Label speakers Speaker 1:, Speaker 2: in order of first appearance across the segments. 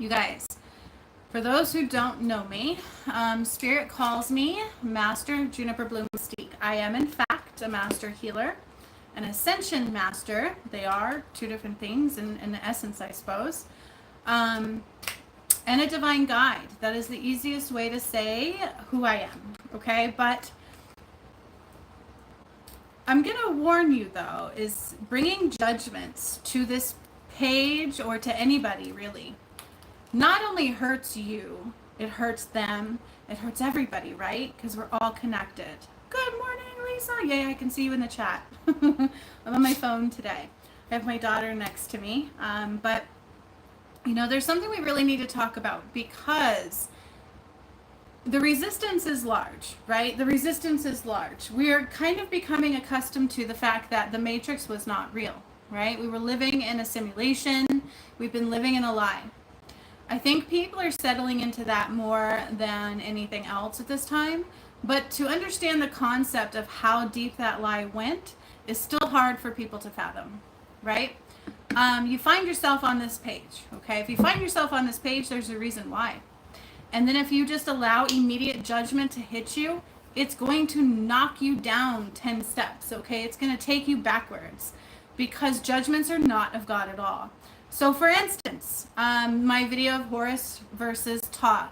Speaker 1: You guys, for those who don't know me, Spirit calls me Master Juniper Bloom Mystique. I am, in fact, a master healer, an ascension master. They are two different things in essence, I suppose. And a divine guide. That is the easiest way to say who I am, okay? But I'm going to warn you, though, is bringing judgments to this page or to anybody, really, not only hurts you, it hurts them, it hurts everybody, right? Because we're all connected. Good morning, Lisa. Yay, I can see you in the chat. I'm on my phone today. I have my daughter next to me. But, you know, there's something we really need to talk about because the resistance is large, right? The resistance is large. We are kind of becoming accustomed to the fact that the Matrix was not real, right? We were living in a simulation. We've been living in a lie. I think people are settling into that more than anything else at this time. But to understand the concept of how deep that lie went is still hard for people to fathom, right? You find yourself on this page, okay? If you find yourself on this page, there's a reason why. And then if you just allow immediate judgment to hit you, it's going to knock you down 10 steps, okay? It's going to take you backwards because judgments are not of God at all. So for instance, my video of Horus versus Thoth,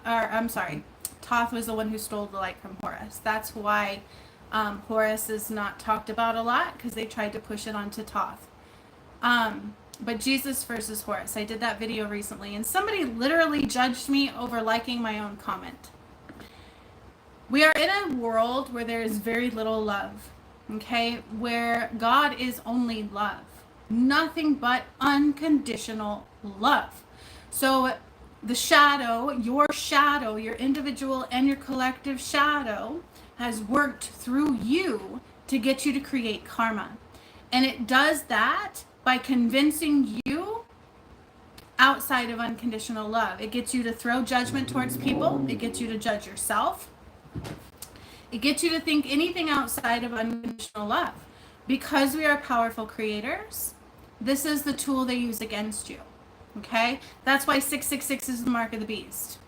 Speaker 1: Thoth was the one who stole the light from Horus. That's why Horus is not talked about a lot, because they tried to push it onto Thoth. But Jesus versus Horus, I did that video recently, and somebody literally judged me over liking my own comment. We are in a world where there is very little love, okay? Where God is only love. Nothing but unconditional love. So the shadow, your individual and your collective shadow has worked through you to get you to create karma. And it does that by convincing you outside of unconditional love. It gets you to throw judgment towards people. It gets you to judge yourself. It gets you to think anything outside of unconditional love. Because we are powerful creators, this is the tool they use against you, okay? That's why 666 is the mark of the beast.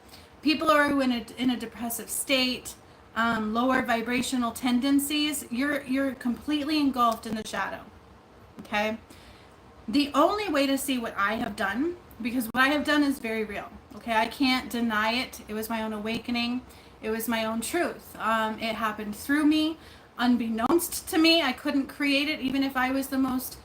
Speaker 1: People who are in a depressive state, lower vibrational tendencies, you're completely engulfed in the shadow, okay? The only way to see what I have done, because what I have done is very real, okay? I can't deny it. It was my own awakening. It was my own truth. It happened through me, unbeknownst to me. I couldn't create it, even if I was the most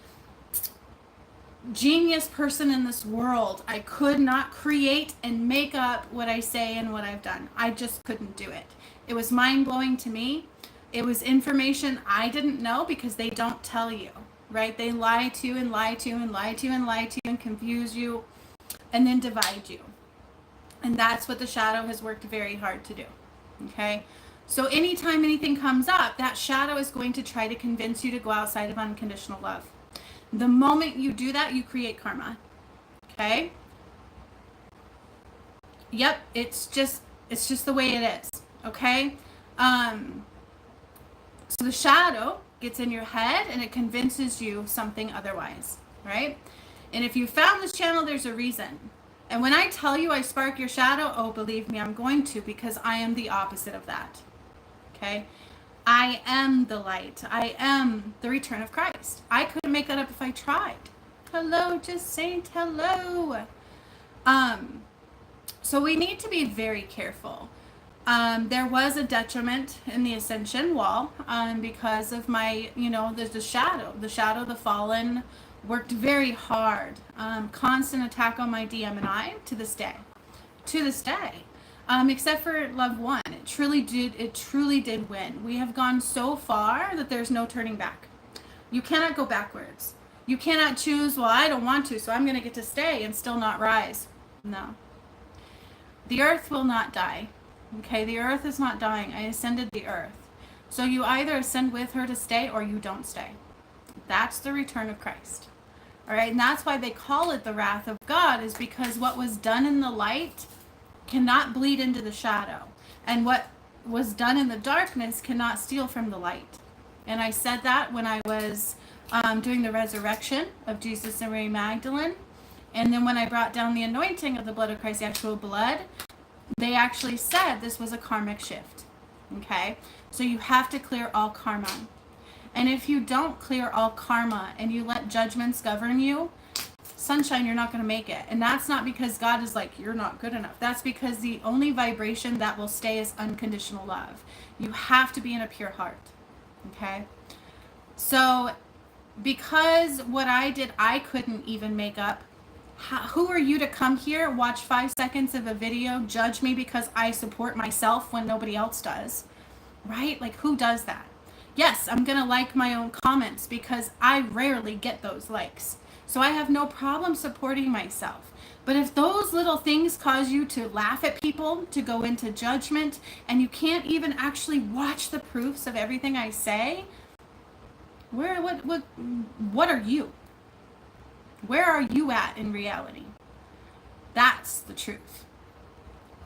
Speaker 1: genius person in this world. I could not create and make up what I say and what I've done. I just couldn't do it. It was mind-blowing to me. It was information I didn't know because they don't tell you, right? They lie to you and lie to you and lie to you and lie to you and confuse you and then divide you. And that's what the shadow has worked very hard to do, okay? So anytime anything comes up, that shadow is going to try to convince you to go outside of unconditional love. The moment you do that, you create karma, okay? Yep, it's just the way it is, okay? So the shadow gets in your head and it convinces you something otherwise, right? And if you found this channel, there's a reason. And when I tell you I spark your shadow, oh, believe me, I'm going to, because I am the opposite of that, okay? I am the light. I am the return of Christ. I couldn't make that up if I tried. Hello, just saint, hello. So we need to be very careful. There was a detriment in the ascension wall because of my, the shadow, the fallen worked very hard. Constant attack on my DM and I to this day. Except for Love One. It truly did win. We have gone so far that there's no turning back. You cannot go backwards. You cannot choose, well, I don't want to, so I'm going to get to stay and still not rise. No. The earth will not die. Okay, the earth is not dying. I ascended the earth. So you either ascend with her to stay or you don't stay. That's the return of Christ. All right, and that's why they call it the wrath of God, is because what was done in the light cannot bleed into the shadow. And what was done in the darkness cannot steal from the light. And I said that when I was doing the resurrection of Jesus and Mary Magdalene. And then when I brought down the anointing of the blood of Christ, the actual blood, they actually said this was a karmic shift. Okay? So you have to clear all karma. And if you don't clear all karma and you let judgments govern you, sunshine, you're not going to make it. And that's not because God is like, you're not good enough. That's because the only vibration that will stay is unconditional love. You have to be in a pure heart. Okay? So because what I did, I couldn't even make up. Who are you to come here, watch 5 seconds of a video, judge me because I support myself when nobody else does? Right? Like, who does that? Yes, I'm going to like my own comments because I rarely get those likes. So I have no problem supporting myself. But if those little things cause you to laugh at people, to go into judgment, and you can't even actually watch the proofs of everything I say, what are you? Where are you at in reality? That's the truth.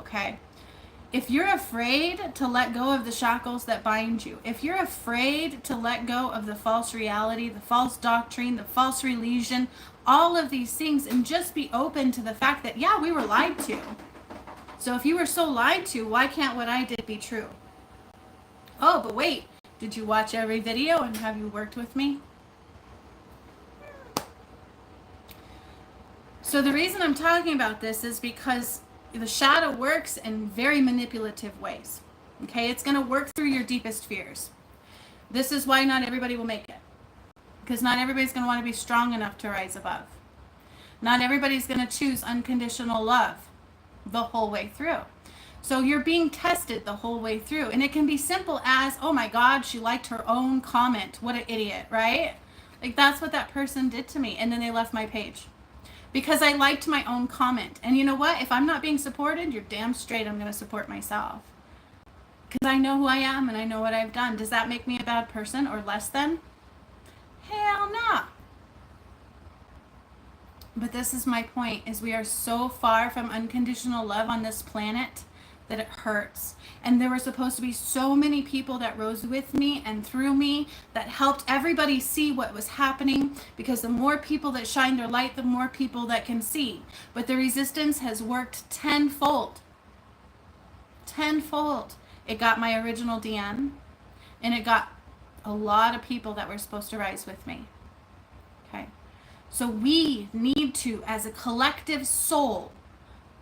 Speaker 1: Okay? If you're afraid to let go of the shackles that bind you, if you're afraid to let go of the false reality, the false doctrine, the false religion, all of these things, and just be open to the fact that, yeah, we were lied to. So if you were so lied to, why can't what I did be true? Oh, but wait, did you watch every video and have you worked with me? So the reason I'm talking about this is because the shadow works in very manipulative ways. Okay, it's going to work through your deepest fears. This is why not everybody will make it. Because not everybody's going to want to be strong enough to rise above. Not everybody's going to choose unconditional love the whole way through. So you're being tested the whole way through. And it can be simple as, oh my God, she liked her own comment. What an idiot, right? Like, that's what that person did to me. And then they left my page. Because I liked my own comment. And you know what? If I'm not being supported, you're damn straight I'm going to support myself. Because I know who I am and I know what I've done. Does that make me a bad person or less than? Hell no. But this is my point, is we are so far from unconditional love on this planet that it hurts. And there were supposed to be so many people that rose with me and through me that helped everybody see what was happening, because the more people that shine their light, the more people that can see. But the resistance has worked tenfold. Tenfold. It got my original DM, and it got a lot of people that were supposed to rise with me. Okay. So we need to, as a collective soul,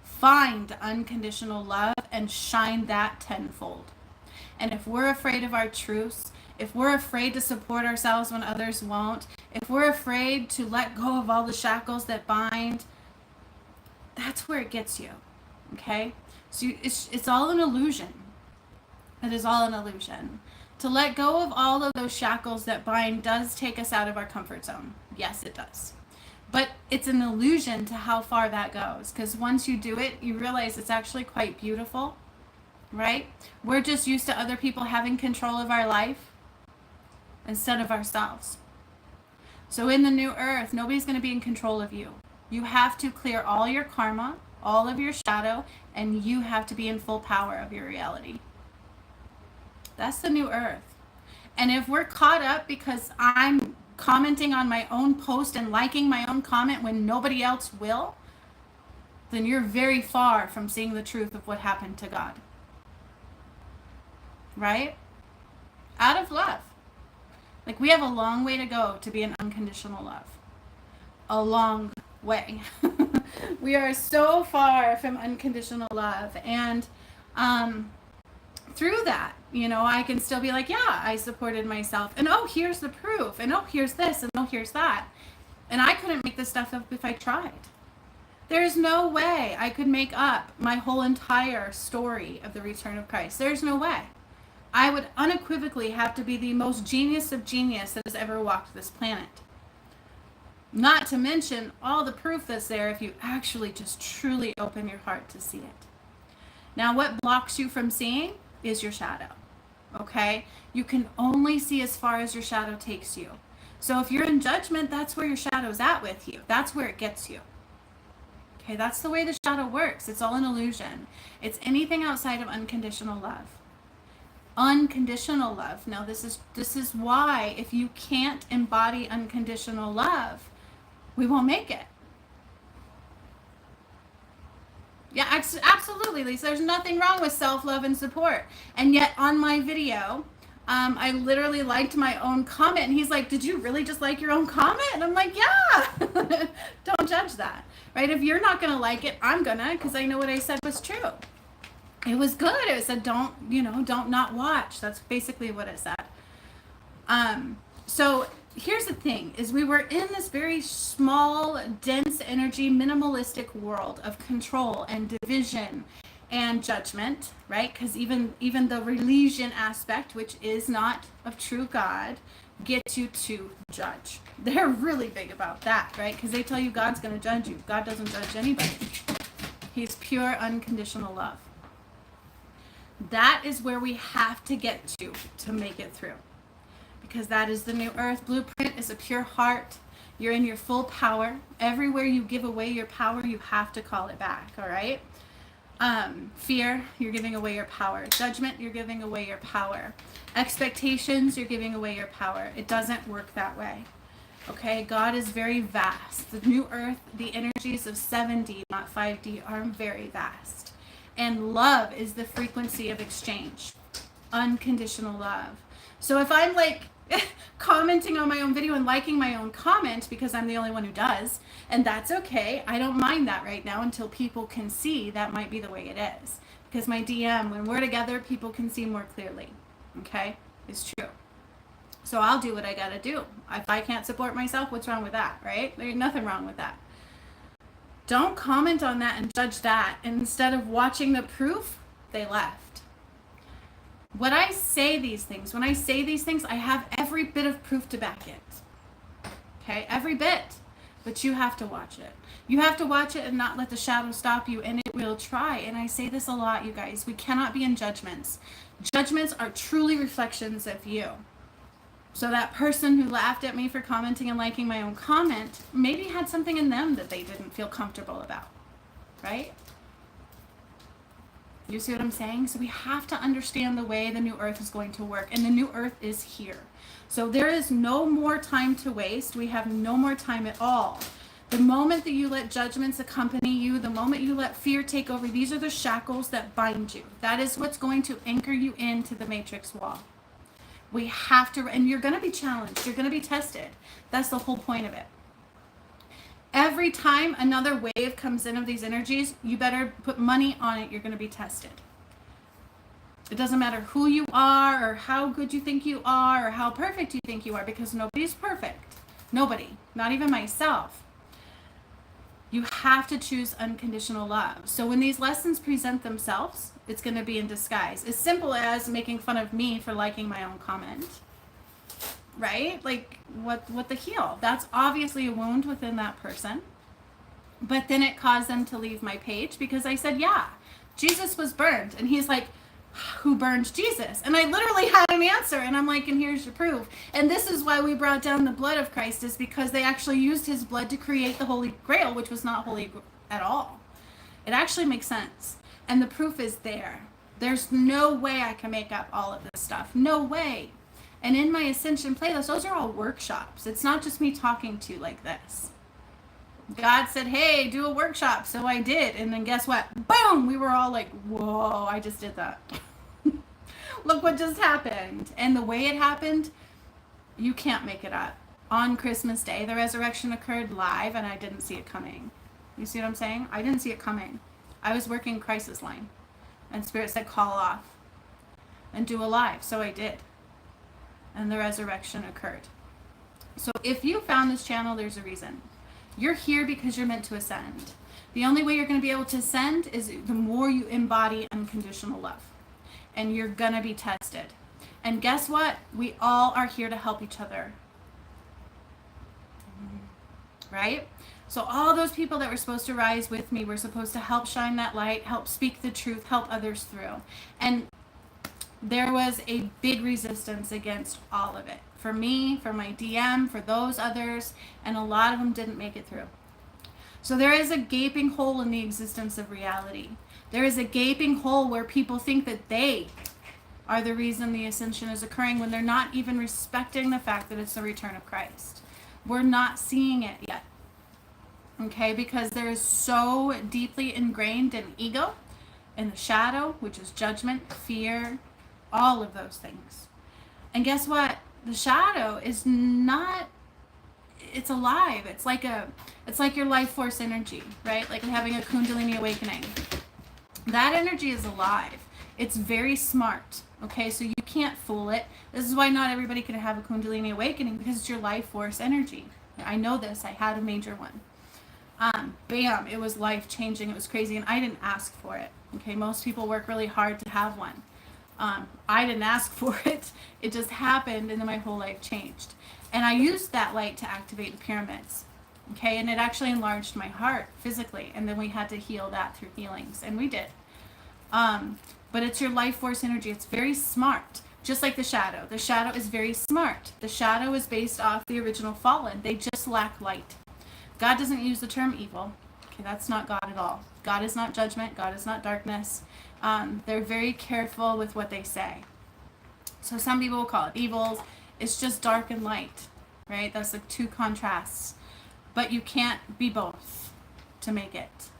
Speaker 1: find unconditional love and shine that tenfold. And if we're afraid of our truths, if we're afraid to support ourselves when others won't, if we're afraid to let go of all the shackles that bind, that's where it gets you. Okay? So it's all an illusion. It is all an illusion. To let go of all of those shackles that bind does take us out of our comfort zone. Yes, it does. But it's an illusion to how far that goes. Because once you do it, you realize it's actually quite beautiful. Right? We're just used to other people having control of our life instead of ourselves. So in the new earth, nobody's going to be in control of you. You have to clear all your karma, all of your shadow, and you have to be in full power of your reality. That's the new earth. And if we're caught up because I'm commenting on my own post and liking my own comment when nobody else will, then you're very far from seeing the truth of what happened to God. Right? Out of love. Like, we have a long way to go to be in unconditional love. A long way. We are so far from unconditional love. And through that, you know, I can still be like, yeah, I supported myself. And oh, here's the proof. And oh, here's this. And oh, here's that. And I couldn't make this stuff up if I tried. There's no way I could make up my whole entire story of the return of Christ. There's no way. I would unequivocally have to be the most genius of genius that has ever walked this planet. Not to mention all the proof that's there if you actually just truly open your heart to see it. Now, what blocks you from seeing is your shadow. Okay? You can only see as far as your shadow takes you. So if you're in judgment, that's where your shadow's at with you. That's where it gets you. Okay, that's the way the shadow works. It's all an illusion. It's anything outside of unconditional love. Unconditional love. Now, this is why if you can't embody unconditional love, we won't make it. Yeah, absolutely, Lisa. There's nothing wrong with self-love and support. And yet on my video, I literally liked my own comment. And he's like, did you really just like your own comment? And I'm like, yeah. Don't judge that, right? If you're not going to like it, I'm going to, because I know what I said was true. It was good. It said, don't not watch. That's basically what it said. So here's the thing, is we were in this very small, dense energy, minimalistic world of control and division and judgment, right? Because even the religion aspect, which is not of true God, gets you to judge. They're really big about that, right? Because they tell you God's going to judge you. God doesn't judge anybody. He's pure, unconditional love. That is where we have to get to make it through. Because that is the new earth. Blueprint is a pure heart. You're in your full power. Everywhere you give away your power, you have to call it back, all right? Fear, you're giving away your power. Judgment, you're giving away your power. Expectations, you're giving away your power. It doesn't work that way, okay? God is very vast. The new earth, the energies of 7D, not 5D, are very vast. And love is the frequency of exchange. Unconditional love. So if I'm like commenting on my own video and liking my own comment because I'm the only one who does, and that's okay. I don't mind that right now until people can see that might be the way it is. Because my DM, when we're together, people can see more clearly. Okay? It's true. So I'll do what I gotta do. If I can't support myself, what's wrong with that, right? There's nothing wrong with that. Don't comment on that and judge that. And instead of watching the proof, they left. When I say these things, I have every bit of proof to back it. Okay? Every bit. But you have to watch it. You have to watch it and not let the shadow stop you, and it will try. And I say this a lot, you guys. We cannot be in judgments. Judgments are truly reflections of you. So that person who laughed at me for commenting and liking my own comment maybe had something in them that they didn't feel comfortable about. Right? You see what I'm saying? So we have to understand the way the new earth is going to work. And the new earth is here. So there is no more time to waste. We have no more time at all. The moment that you let judgments accompany you, the moment you let fear take over, these are the shackles that bind you. That is what's going to anchor you into the matrix wall. We have to, and you're going to be challenged. You're going to be tested. That's the whole point of it. Every time another wave comes in of these energies, you better put money on it. You're going to be tested. It doesn't matter who you are or how good you think you are or how perfect you think you are, because nobody's perfect. Nobody. Not even myself. You have to choose unconditional love. So when these lessons present themselves, it's going to be in disguise. As simple as making fun of me for liking my own comment. Right? Like, what the heal? That's obviously a wound within that person. But then it caused them to leave my page because I said, yeah, Jesus was burned. And he's like, who burned Jesus? And I literally had an answer. And I'm like, and here's your proof. And this is why we brought down the blood of Christ, is because they actually used his blood to create the Holy Grail, which was not holy at all. It actually makes sense. And the proof is there. There's no way I can make up all of this stuff. No way. And in my Ascension playlist, those are all workshops. It's not just me talking to you like this. God said, hey, do a workshop. So I did. And then guess what? Boom! We were all like, whoa, I just did that. Look what just happened. And the way it happened, you can't make it up. On Christmas Day, the resurrection occurred live, and I didn't see it coming. You see what I'm saying? I didn't see it coming. I was working crisis line. And Spirit said, call off. And do a live. So I did. And the resurrection occurred. So if you found this channel, there's a reason. You're here because you're meant to ascend. The only way you're going to be able to ascend is the more you embody unconditional love. And you're going to be tested. And guess what? We all are here to help each other. Right? So all those people that were supposed to rise with me were supposed to help shine that light, help speak the truth, help others through. And there was a big resistance against all of it. For me, for my DM, for those others, and a lot of them didn't make it through. So there is a gaping hole in the existence of reality. There is a gaping hole where people think that they are the reason the ascension is occurring when they're not even respecting the fact that it's the return of Christ. We're not seeing it yet. Okay, because there is so deeply ingrained in ego, in the shadow, which is judgment, fear, all of those things. And guess what? The shadow is not, it's alive. It's like your life force energy, right? Like having a Kundalini awakening. That energy is alive. It's very smart. Okay, so you can't fool it. This is why not everybody can have a Kundalini awakening, because it's your life force energy. I know this. I had a major one. Bam, it was life changing. It was crazy, and I didn't ask for it. Okay, most people work really hard to have one. I didn't ask for it. It just happened, and then my whole life changed. And I used that light to activate the pyramids. Okay, and it actually enlarged my heart physically, and then we had to heal that through healings, and we did. But it's your life force energy. It's very smart, just like the shadow. The shadow is very smart. The shadow is based off the original fallen. They just lack light. God doesn't use the term evil. Okay, that's not God at all. God is not judgment. God is not darkness. They're very careful with what they say. So some people will call it evil. It's just dark and light, right? That's the two contrasts. But you can't be both to make it.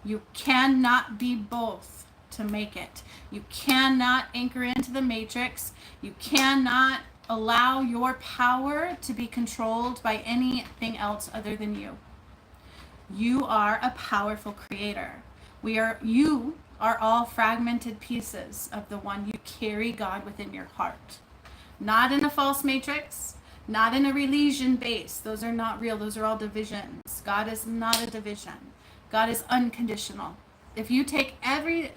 Speaker 1: You cannot be both to make it. You cannot anchor into the matrix. You cannot allow your power to be controlled by anything else other than you. You are a powerful creator. You are all fragmented pieces of the one. You carry God within your heart. Not in a false matrix, not in a religion base. Those are not real. Those are all divisions. God is not a division. God is unconditional. If you take every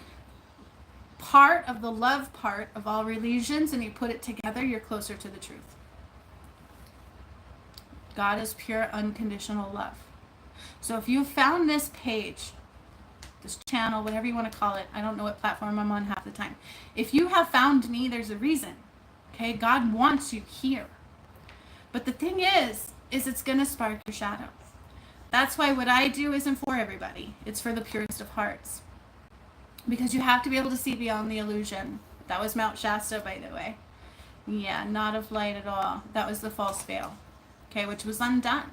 Speaker 1: part of the love part of all religions and you put it together, you're closer to the truth. God is pure unconditional love. So if you found this page, this channel, whatever you want to call it, I don't know what platform I'm on half the time. If you have found me, there's a reason. Okay, God wants you here. But the thing is it's going to spark your shadow. That's why what I do isn't for everybody. It's for the purest of hearts. Because you have to be able to see beyond the illusion. That was Mount Shasta, by the way. Yeah, not of light at all. That was the false veil. Okay, which was undone.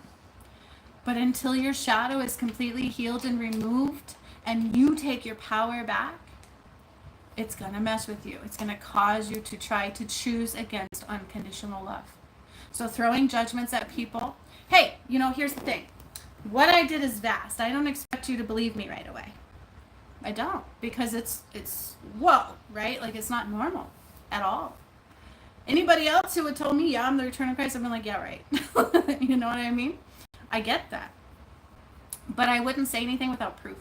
Speaker 1: But until your shadow is completely healed and removed, and you take your power back, it's going to mess with you. It's going to cause you to try to choose against unconditional love. So throwing judgments at people. Hey, here's the thing. What I did is vast. I don't expect you to believe me right away. I don't, because it's whoa, right? Like, it's not normal at all. Anybody else who would tell me, yeah, I'm the return of Christ, I've been like, yeah, right. You know what I mean? I get that. But I wouldn't say anything without proof.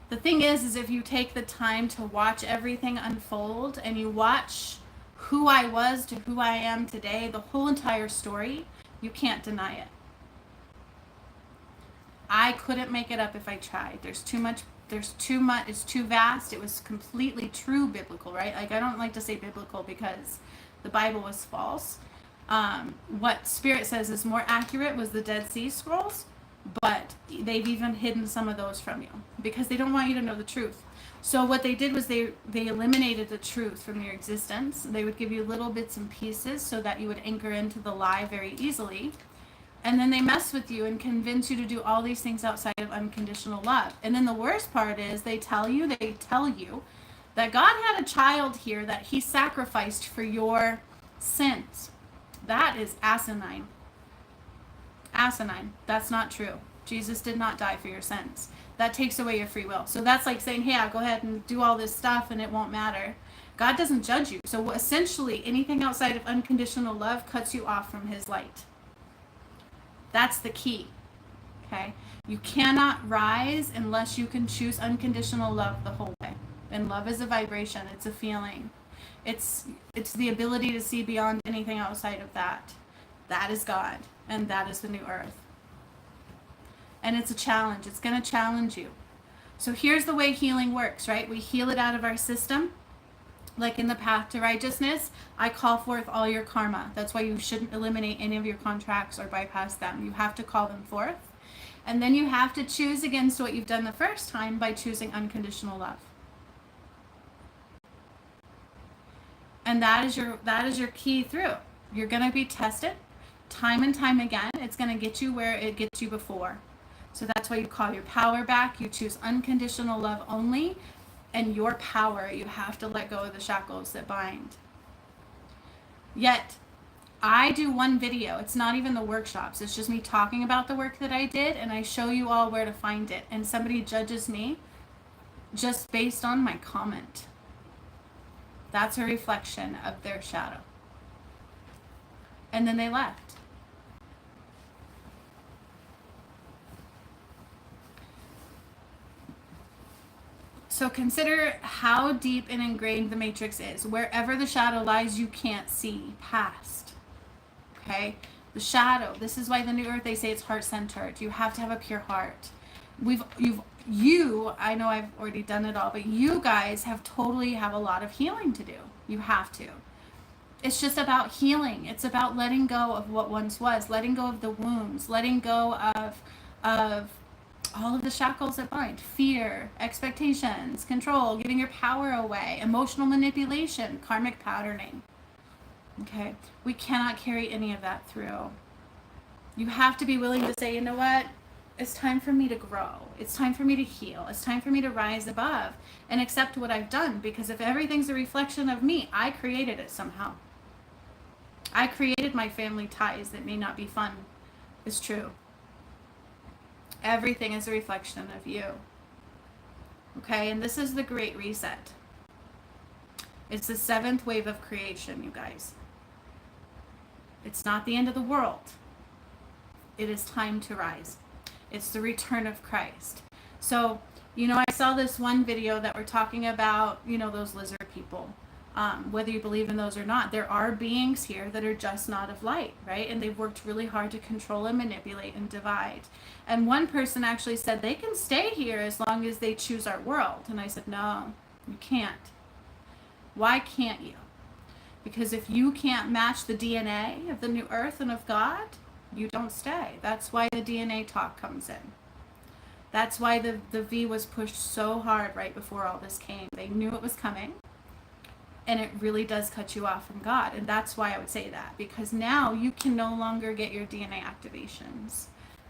Speaker 1: The thing is if you take the time to watch everything unfold and you watch who I was to who I am today, the whole entire story, you can't deny it. I couldn't make it up if I tried. There's too much, it's too vast. It was completely true biblical, right? Like, I don't like to say biblical because the Bible was false. What Spirit says is more accurate was the Dead Sea Scrolls, but they've even hidden some of those from you because they don't want you to know the truth. So what they did was they eliminated the truth from your existence. They would give you little bits and pieces so that you would anchor into the lie very easily. And then they mess with you and convince you to do all these things outside of unconditional love. And then the worst part is they tell you that God had a child here that he sacrificed for your sins. That is asinine. Asinine. That's not true. Jesus did not die for your sins. That takes away your free will. So that's like saying, hey, I'll go ahead and do all this stuff and it won't matter. God doesn't judge you. So essentially, anything outside of unconditional love cuts you off from his light. That's the key. Okay? You cannot rise unless you can choose unconditional love the whole way. And love is a vibration. It's a feeling. It's the ability to see beyond anything outside of that. That is God. And that is the new earth. And it's a challenge. It's going to challenge you. So here's the way healing works, right? We heal it out of our system. Like in the path to righteousness, I call forth all your karma. That's why you shouldn't eliminate any of your contracts or bypass them. You have to call them forth. And then you have to choose against what you've done the first time by choosing unconditional love. And that is your key through. You're going to be tested time and time again. It's going to get you where it gets you before. So that's why you call your power back. You choose unconditional love only, and your power, you have to let go of the shackles that bind. Yet, I do one video. It's not even the workshops. It's just me talking about the work that I did, and I show you all where to find it. And somebody judges me just based on my comment. That's a reflection of their shadow. And then they left. So consider how deep and ingrained the matrix is. Wherever the shadow lies, you can't see past. Okay? The shadow. This is why the New Earth, they say it's heart-centered. You have to have a pure heart. I know I've already done it all, but you guys totally have a lot of healing to do. You have to. It's just about healing. It's about letting go of what once was, letting go of the wounds, letting go of all of the shackles that bind, fear, expectations, control, giving your power away, emotional manipulation, karmic patterning. Okay? We cannot carry any of that through. You have to be willing to say, you know what? It's time for me to grow. It's time for me to heal. It's time for me to rise above and accept what I've done, because if everything's a reflection of me, I created it somehow. I created my family ties that may not be fun. It's true. Everything is a reflection of you. Okay, and this is the Great Reset. It's the 7th wave of creation, you guys. It's not the end of the world. It is time to rise. It's the return of Christ. So, I saw this one video that we're talking about, those lizard people. Whether you believe in those or not, there are beings here that are just not of light, right? And they've worked really hard to control and manipulate and divide. And one person actually said they can stay here as long as they choose our world. And I said, no, you can't. Why can't you? Because if you can't match the DNA of the New Earth and of God, you don't stay. That's why the DNA talk comes in. That's why the V was pushed so hard right before all this came. They knew it was coming. And it really does cut you off from God. And that's why I would say that. Because now you can no longer get your DNA activations.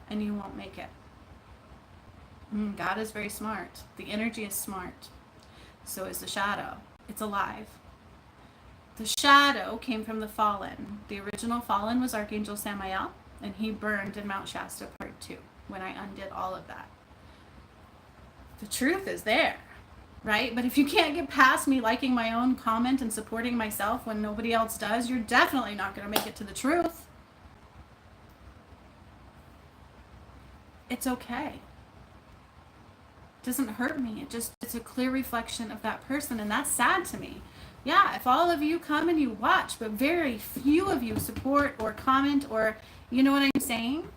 Speaker 1: And you won't make it. God is very smart. The energy is smart. So is the shadow. It's alive. The shadow came from the fallen. The original fallen was Archangel Samael. And he burned in Mount Shasta Part 2. When I undid all of that. The truth is there. Right? But if you can't get past me liking my own comment and supporting myself when nobody else does, you're definitely not going to make it to the truth. It's okay. It doesn't hurt me. It's a clear reflection of that person, and that's sad to me. Yeah, if all of you come and you watch, but very few of you support or comment or, you know what I'm saying?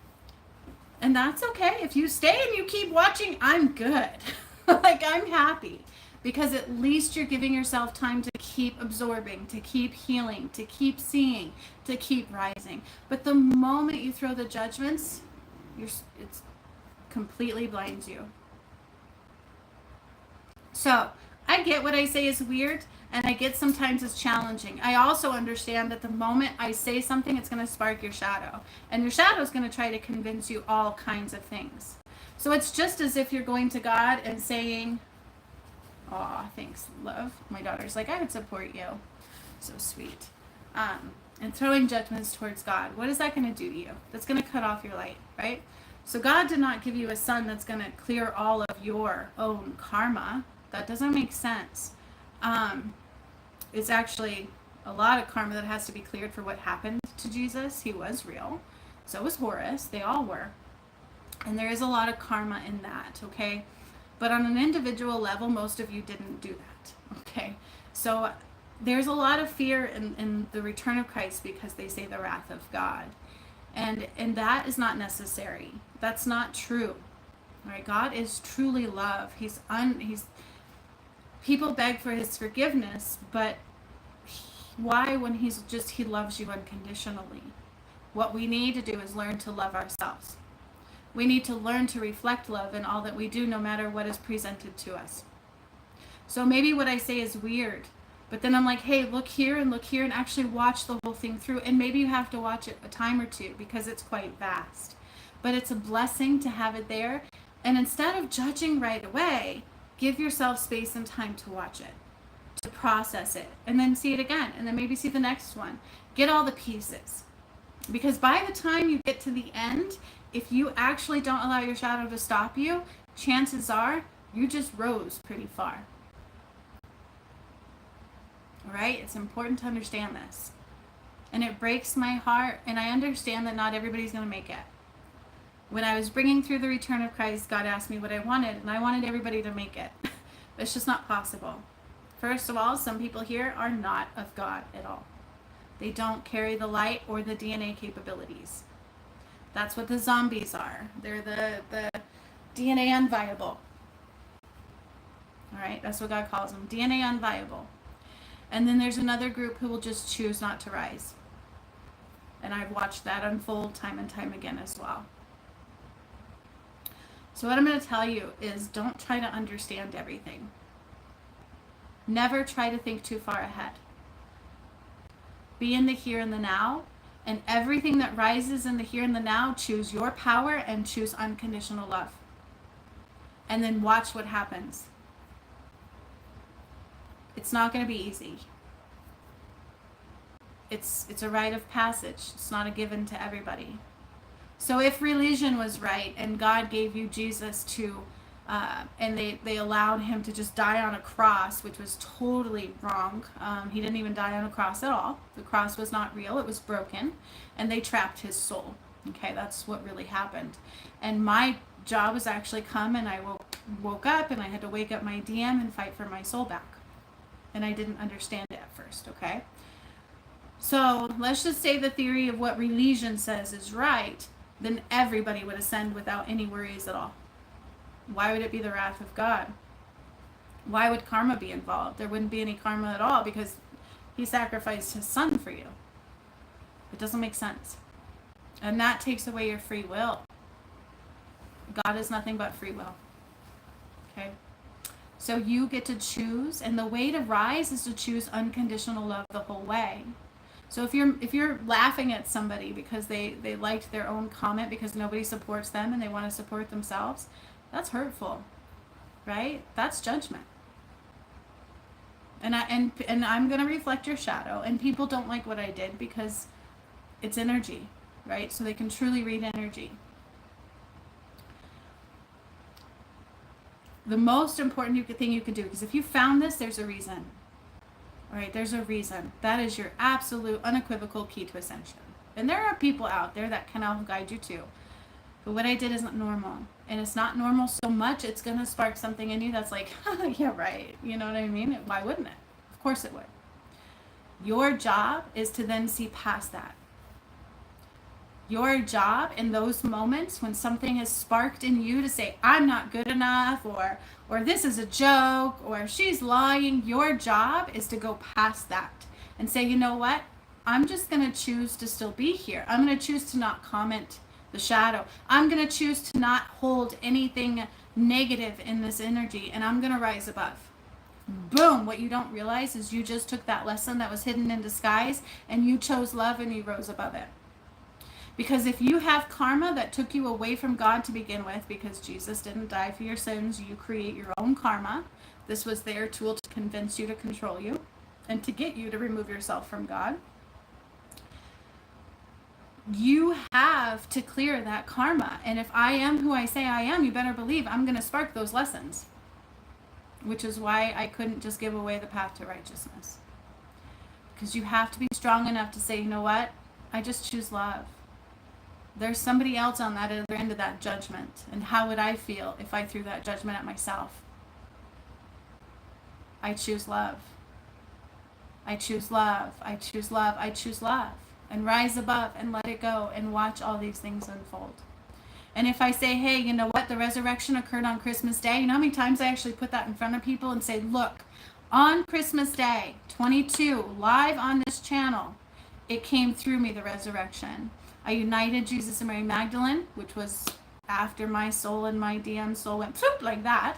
Speaker 1: And that's okay. If you stay and you keep watching, I'm good. I'm happy. Because at least you're giving yourself time to keep absorbing, to keep healing, to keep seeing, to keep rising. But the moment you throw the judgments, it completely blinds you. So, I get what I say is weird, and I get sometimes it's challenging. I also understand that the moment I say something, it's going to spark your shadow. And your shadow is going to try to convince you all kinds of things. So it's just as if you're going to God and saying, "Aw, thanks, love." My daughter's like, "I would support you." So sweet. And throwing judgments towards God. What is that going to do to you? That's going to cut off your light, right? So God did not give you a son that's going to clear all of your own karma. That doesn't make sense. It's actually a lot of karma that has to be cleared for what happened to Jesus. He was real. So was Horus. They all were. And there is a lot of karma in that, okay? But on an individual level, most of you didn't do that, okay? So there's a lot of fear in the return of Christ because they say the wrath of God. And that is not necessary. That's not true. All right? God is truly love. He's people beg for his forgiveness, but why when he loves you unconditionally? What we need to do is learn to love ourselves. We need to learn to reflect love in all that we do, no matter what is presented to us. So maybe what I say is weird, but then I'm like, hey, look here, and actually watch the whole thing through. And maybe you have to watch it a time or two because it's quite vast. but it's a blessing to have it there. And instead of judging right away, give yourself space and time to watch it, to process it, and then see it again, and then maybe see the next one. Get all the pieces. Because by the time you get to the end, if you actually don't allow your shadow to stop you, chances are you just rose pretty far. All right? It's important to understand this. And it breaks my heart, and I understand that not everybody's going to make it. When I was bringing through the return of Christ, God asked me what I wanted, and I wanted everybody to make it. It's just not possible. First of all, some people here are not of God at all. They don't carry the light or the DNA capabilities. That's what the zombies are. They're the DNA unviable. All right, that's what God calls them, DNA unviable. And then there's another group who will just choose not to rise. And I've watched that unfold time and time again as well. So what I'm going to tell you is, don't try to understand everything. Never try to think too far ahead. Be in the here and the now, and everything that rises in the here and the now, choose your power and choose unconditional love. And then watch what happens. It's not going to be easy. It's a rite of passage. It's not a given to everybody. So if religion was right and God gave you Jesus to, and they allowed him to just die on a cross, which was totally wrong. He didn't even die on a cross at all. The cross was not real. It was broken. And they trapped his soul. Okay, that's what really happened. And my job was actually come, and I woke up, and I had to wake up my DM and fight for my soul back. And I didn't understand it at first, okay? So let's just say the theory of what religion says is right, then everybody would ascend without any worries at all. Why would it be the wrath of God? Why would karma be involved? There wouldn't be any karma at all, because he sacrificed his son for you. It doesn't make sense. And that takes away your free will. God is nothing but free will. Okay? So you get to choose, and the way to rise is to choose unconditional love the whole way. So if you're laughing at somebody because they liked their own comment because nobody supports them and they want to support themselves, that's hurtful, right? That's judgment. And I'm going to reflect your shadow, and people don't like what I did because it's energy, right? So they can truly read energy. The most important thing you can do, because if you found this, there's a reason. All right, there's a reason. That is your absolute, unequivocal key to ascension. And there are people out there that can help guide you too. But what I did isn't normal. And it's not normal so much, it's going to spark something in you that's like, yeah, right. You know what I mean? Why wouldn't it? Of course it would. Your job is to then see past that. Your job in those moments when something is sparked in you to say, I'm not good enough, or this is a joke, or she's lying, your job is to go past that and say, you know what? I'm just going to choose to still be here. I'm going to choose to not comment the shadow. I'm going to choose to not hold anything negative in this energy, and I'm going to rise above. Boom. What you don't realize is you just took that lesson that was hidden in disguise, and you chose love, and you rose above it. Because if you have karma that took you away from God to begin with, because Jesus didn't die for your sins, you create your own karma. This was their tool to convince you to control you and to get you to remove yourself from God. You have to clear that karma. And if I am who I say I am, you better believe I'm going to spark those lessons. Which is why I couldn't just give away the path to righteousness. Because you have to be strong enough to say, you know what? I just choose love. There's somebody else on that other end of that judgment. And how would I feel if I threw that judgment at myself? I choose love. I choose love. I choose love. I choose love. And rise above and let it go and watch all these things unfold. And if I say, hey, you know what? The resurrection occurred on Christmas Day. You know how many times I actually put that in front of people and say, look, on Christmas Day, 22, live on this channel, it came through me, the resurrection. I united Jesus and Mary Magdalene, which was after my soul and my DM soul went poof, like that.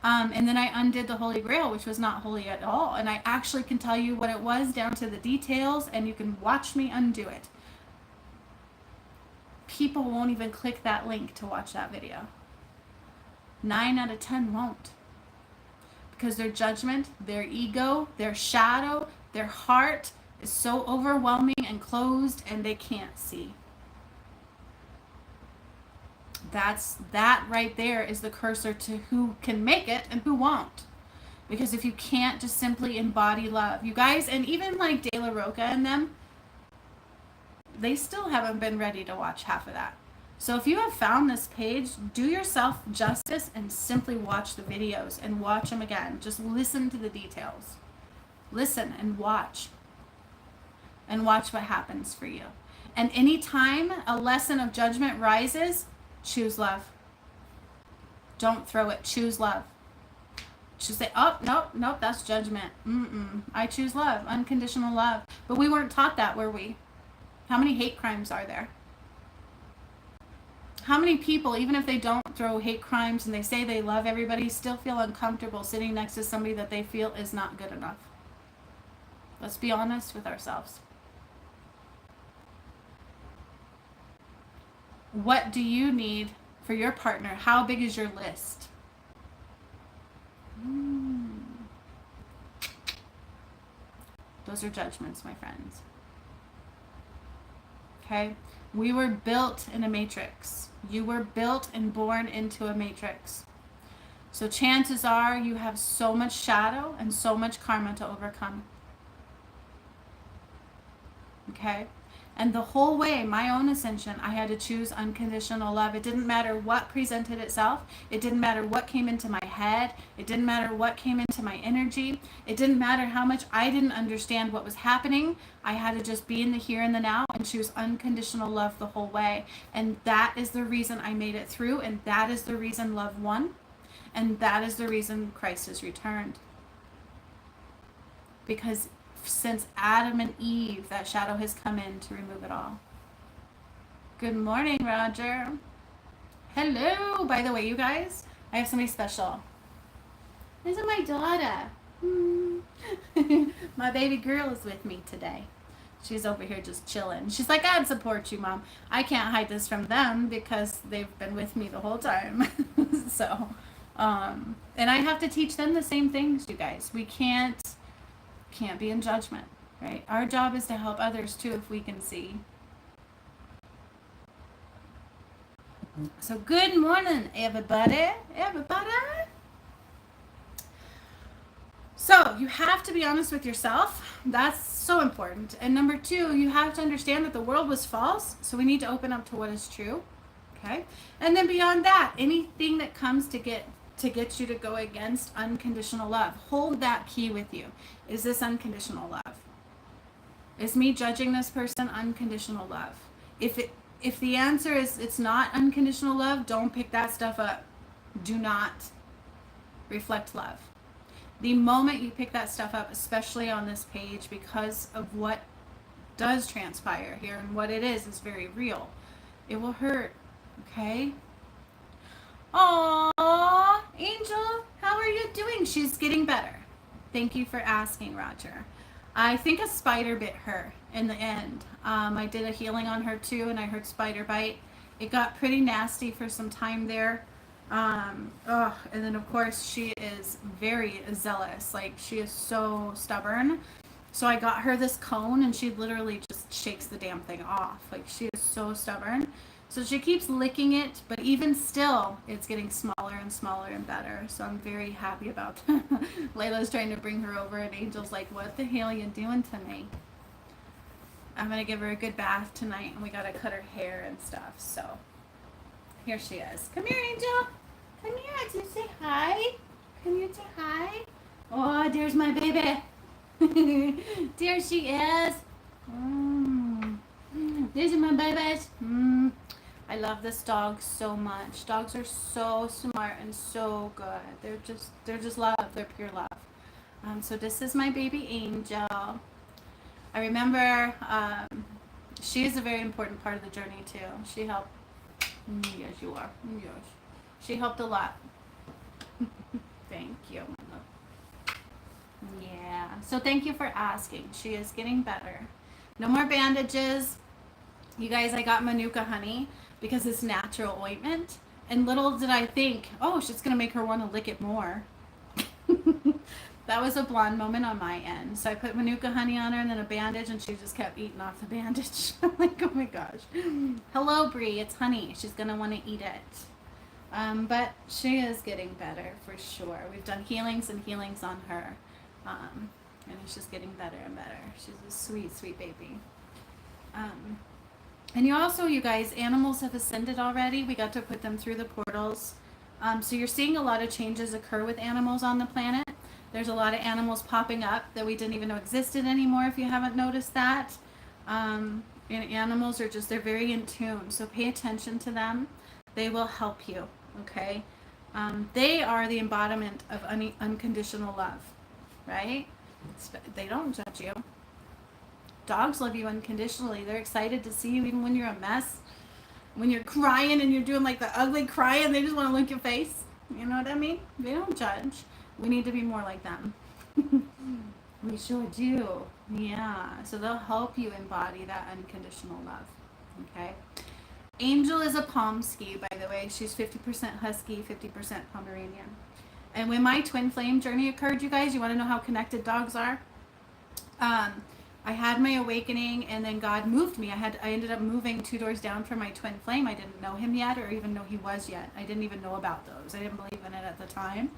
Speaker 1: And then I undid the Holy Grail, which was not holy at all. And I actually can tell you what it was down to the details, and you can watch me undo it. people won't even click that link to watch that video. 9 out of 10 won't. Because their judgment, their ego, their shadow, their heart is so overwhelming and closed, and they can't see. That right there is the cursor to who can make it and who won't. Because if you can't just simply embody love, you guys, and even like De La Roca and them, they still haven't been ready to watch half of that. So if you have found this page, do yourself justice and simply watch the videos and watch them again. Just listen to the details. Listen and watch. And watch what happens for you. And anytime a lesson of judgment rises, choose love. Don't throw it. Choose love. Just say, oh, nope, that's judgment. I choose love, unconditional love. But we weren't taught that, were we? How many hate crimes are there? How many people, even if they don't throw hate crimes and they say they love everybody, still feel uncomfortable sitting next to somebody that they feel is not good enough? Let's be honest with ourselves. What do you need for your partner? How big is your list? Those are judgments, my friends. Okay? We were built in a matrix. You were built and born into a matrix. So chances are you have so much shadow and so much karma to overcome. Okay? And the whole way, my own ascension, I had to choose unconditional love. It didn't matter what presented itself. It didn't matter what came into my head. It didn't matter what came into my energy. It didn't matter how much I didn't understand what was happening. I had to just be in the here and the now and choose unconditional love the whole way. And that is the reason I made it through. And that is the reason love won. And that is the reason Christ has returned. Because since Adam and Eve, that shadow has come in to remove it all. Good morning, Roger. Hello. By the way, you guys, I have somebody special. This is my daughter. My baby girl is with me today. She's over here just chilling. She's like, I'd support you, Mom. I can't hide this from them because they've been with me the whole time. So, and I have to teach them the same things, you guys. We can't be in judgment, right? Our job is to help others too if we can see. So good morning, everybody. So you have to be honest with yourself. That's so important. And number 2, you have to understand that the world was false. So we need to open up to what is true. Okay. And then beyond that, anything that comes to get you to go against unconditional love, hold that key with you. Is this unconditional love? Is me judging this person unconditional love? If the answer is it's not unconditional love, don't pick that stuff up. Do not reflect love. The moment you pick that stuff up, especially on this page, because of what does transpire here and what it is very real. It will hurt, okay? Aww, Angel, how are you doing? She's getting better. Thank you for asking, Roger. I think a spider bit her in the end. I did a healing on her too, and I heard spider bite. It got pretty nasty for some time there. And then of course she is very zealous. Like, she is so stubborn. So I got her this cone, and she literally just shakes the damn thing off. Like, she is so stubborn. So she keeps licking it, but even still, it's getting smaller and smaller and better. So I'm very happy about that. Layla's trying to bring her over, and Angel's like, what the hell are you doing to me? I'm going to give her a good bath tonight, and we got to cut her hair and stuff. So here she is. Come here, Angel. Come here. Do you say hi? Come here to hi. Oh, there's my baby. There she is. These are my babies. I love this dog so much. Dogs are so smart and so good. They're just love. They're pure love. So this is my baby Angel. I remember she is a very important part of the journey too. She helped. Yes, you are. Yes. She helped a lot. Thank you. Yeah. So thank you for asking. She is getting better. No more bandages. You guys, I got Manuka honey. because it's natural ointment. And little did I think, oh, she's going to make her want to lick it more. That was a blonde moment on my end. So I put Manuka honey on her and then a bandage, and she just kept eating off the bandage. I'm like, oh my gosh. Hello, Brie. It's honey. She's going to want to eat it. But she is getting better for sure. We've done healings and healings on her. And it's just getting better and better. She's a sweet, sweet baby. And you guys, animals have ascended already. We got to put them through the portals. So you're seeing a lot of changes occur with animals on the planet. There's a lot of animals popping up that we didn't even know existed anymore, if you haven't noticed that. And animals are just, they're very in tune. So pay attention to them. They will help you, okay? They are the embodiment of unconditional love, right? They don't judge you. Dogs love you unconditionally. They're excited to see you even when you're a mess. When you're crying and you're doing like the ugly crying, they just want to lick your face. You know what I mean? They don't judge. We need to be more like them. We sure do. Yeah. So they'll help you embody that unconditional love. Okay? Angel is a Pomsky, by the way. She's 50% Husky, 50% Pomeranian. And when my twin flame journey occurred, you guys, you want to know how connected dogs are? I had my awakening, and then God moved me. I ended up moving 2 doors down from my twin flame. I didn't know him yet, or even know he was yet. I didn't even know about those. I didn't believe in it at the time.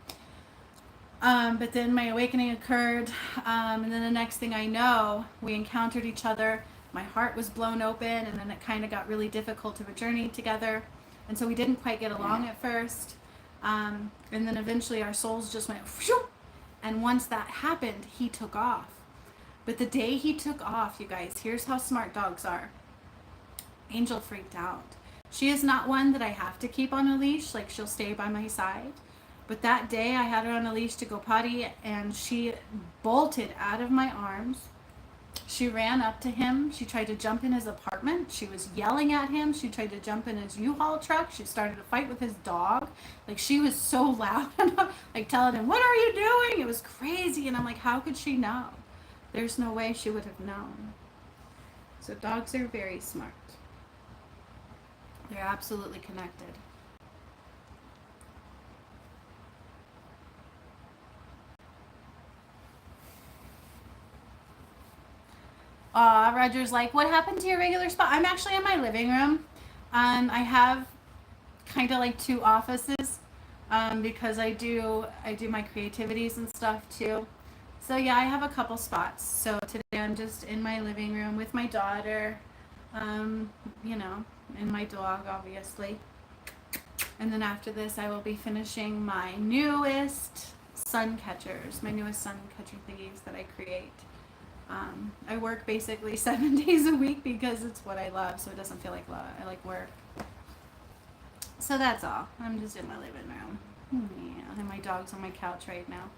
Speaker 1: But then my awakening occurred, and then the next thing I know, we encountered each other. My heart was blown open, and then it kind of got really difficult to journey together. And so we didn't quite get along at first. And then eventually our souls just went, whew, and once that happened, he took off. But the day he took off, you guys, here's how smart dogs are. Angel freaked out. She is not one that I have to keep on a leash, like she'll stay by my side. But that day I had her on a leash to go potty, and she bolted out of my arms. She ran up to him. She tried to jump in his apartment. She was yelling at him. She tried to jump in his U-Haul truck. She started a fight with his dog. Like, she was so loud, like telling him, what are you doing? It was crazy. And I'm like, how could she know? There's no way she would have known. So dogs are very smart. They're absolutely connected. Roger's like, what happened to your regular spot? I'm actually in my living room. I have kind of like 2 offices because I do my creativities and stuff too. So yeah, I have a couple spots. So today I'm just in my living room with my daughter, you know, and my dog, obviously. And then after this, I will be finishing my newest sun catchers, my newest sun catcher thingies that I create. I work basically 7 days a week because it's what I love, so it doesn't feel like I like work. So that's all. I'm just in my living room. Yeah, and my dog's on my couch right now.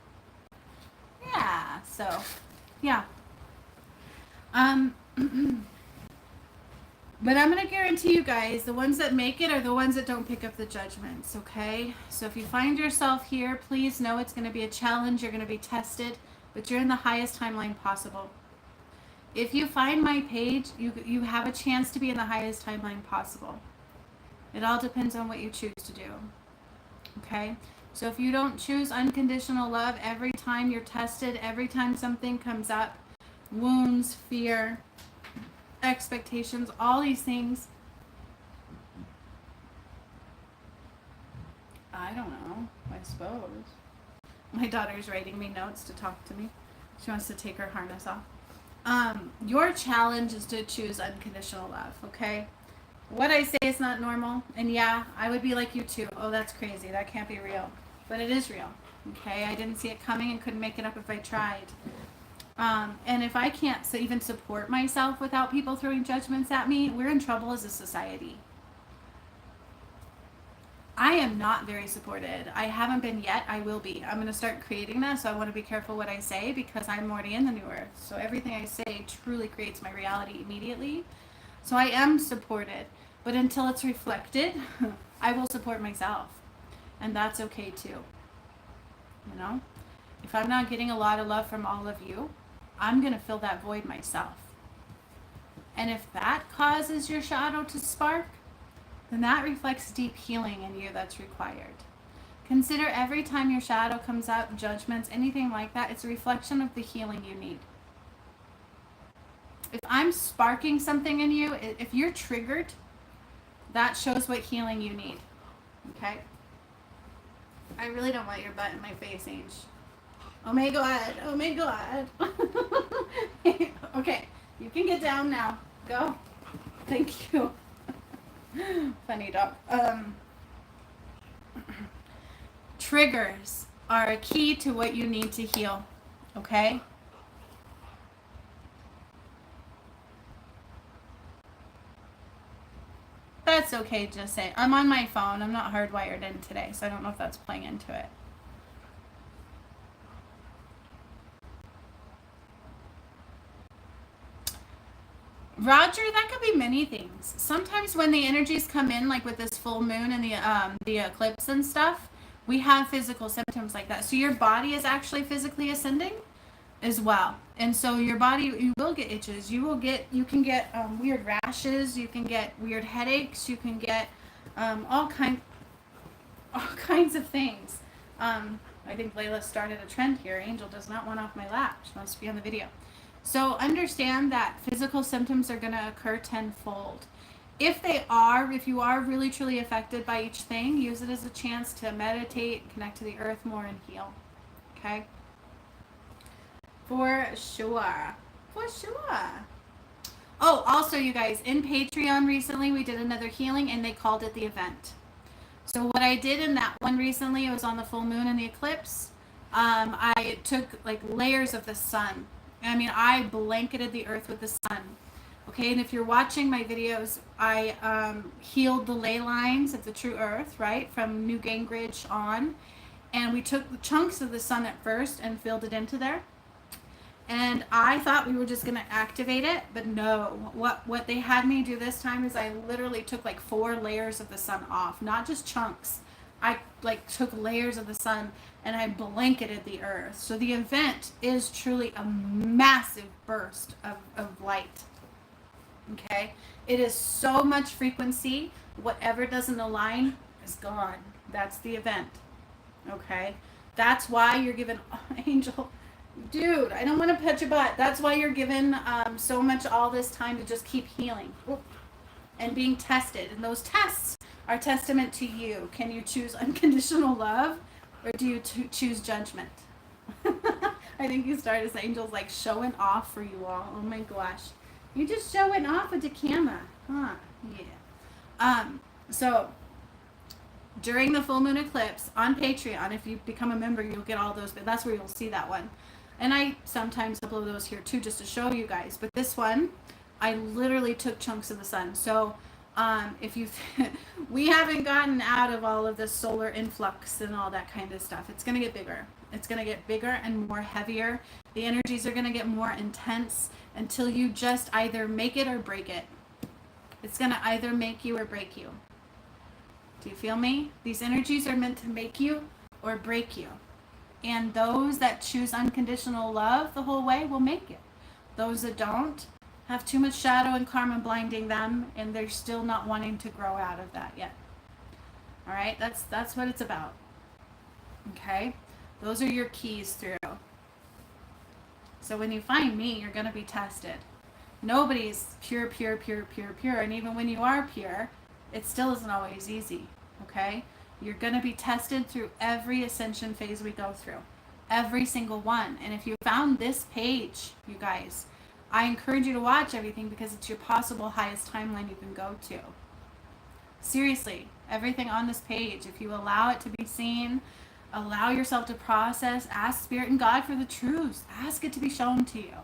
Speaker 1: Yeah, so, yeah. But I'm going to guarantee you guys, the ones that make it are the ones that don't pick up the judgments, okay? So if you find yourself here, please know it's going to be a challenge. You're going to be tested, but you're in the highest timeline possible. If you find my page, you have a chance to be in the highest timeline possible. It all depends on what you choose to do, okay? So if you don't choose unconditional love every time you're tested, every time something comes up, wounds, fear, expectations, all these things, I don't know, I suppose. My daughter's writing me notes to talk to me. She wants to take her harness off. Your challenge is to choose unconditional love, okay? What I say is not normal, and yeah, I would be like you too. Oh, that's crazy. That can't be real. But it is real, okay? I didn't see it coming and couldn't make it up if I tried. And if I can't even support myself without people throwing judgments at me, we're in trouble as a society. I am not very supported. I haven't been yet. I will be. I'm going to start creating that, so I want to be careful what I say because I'm already in the new earth. So everything I say truly creates my reality immediately. So I am supported. But until it's reflected, I will support myself. And that's okay too. You know? If I'm not getting a lot of love from all of you, I'm going to fill that void myself. And if that causes your shadow to spark, then that reflects deep healing in you that's required. Consider every time your shadow comes up, judgments, anything like that, it's a reflection of the healing you need. If I'm sparking something in you, if you're triggered, that shows what healing you need. Okay? I really don't want your butt in my face, Ange. Oh my god. Oh my god. Okay. You can get down now. Go. Thank you. Funny dog. Triggers are a key to what you need to heal. Okay? That's okay, just say. I'm on my phone. I'm not hardwired in today, so I don't know if that's playing into it. Roger, that could be many things. Sometimes when the energies come in, like with this full moon and the eclipse and stuff, we have physical symptoms like that. So your body is actually physically ascending as well, and so your body, you will get itches. You can get weird rashes. You can get weird headaches. You can get all kinds of things. I think Layla started a trend here. Angel does not want off my lap. She wants to be on the video. So understand that physical symptoms are going to occur tenfold. If you are really truly affected by each thing, use it as a chance to meditate, connect to the earth more, and heal. Okay? For sure. For sure. Oh, also, you guys, in Patreon recently, we did another healing, and they called it the event. So what I did in that one recently, it was on the full moon and the eclipse. I took like layers of the sun. I mean, I blanketed the earth with the sun. Okay, and if you're watching my videos, I healed the ley lines of the true earth, right, from New Gingrich on. And we took the chunks of the sun at first and filled it into there. And I thought we were just going to activate it, but no. What they had me do this time is I literally took like 4 layers of the sun off, not just chunks. I like took layers of the sun and I blanketed the earth. So the event is truly a massive burst of light. Okay? It is so much frequency. Whatever doesn't align is gone. That's the event. Okay? That's why you're given Angel. Dude, I don't want to pet your butt. That's why you're given so much all this time to just keep healing and being tested. And those tests are testament to you. Can you choose unconditional love or do you choose judgment? I think you started as Angel's like showing off for you all. Oh my gosh. You just showing off with the camera. Huh? Yeah. So during the full moon eclipse on Patreon, if you become a member, you'll get all those. That's where you'll see that one. And I sometimes upload those here too, just to show you guys. But this one, I literally took chunks of the sun. So if you, we haven't gotten out of all of this solar influx and all that kind of stuff. It's going to get bigger. It's going to get bigger and more heavier. The energies are going to get more intense until you just either make it or break it. It's going to either make you or break you. Do you feel me? These energies are meant to make you or break you. And those that choose unconditional love the whole way will make it. Those that don't have too much shadow and karma blinding them, and they're still not wanting to grow out of that yet. All right, that's what it's about. Okay, those are your keys through. So when you find me, you're going to be tested. Nobody's pure, and even when you are pure, it still isn't always easy. Okay. You're going to be tested through every ascension phase we go through. Every single one. And if you found this page, you guys, I encourage you to watch everything because it's your possible highest timeline you can go to. Seriously, everything on this page, if you allow it to be seen, allow yourself to process, ask Spirit and God for the truths. Ask it to be shown to you.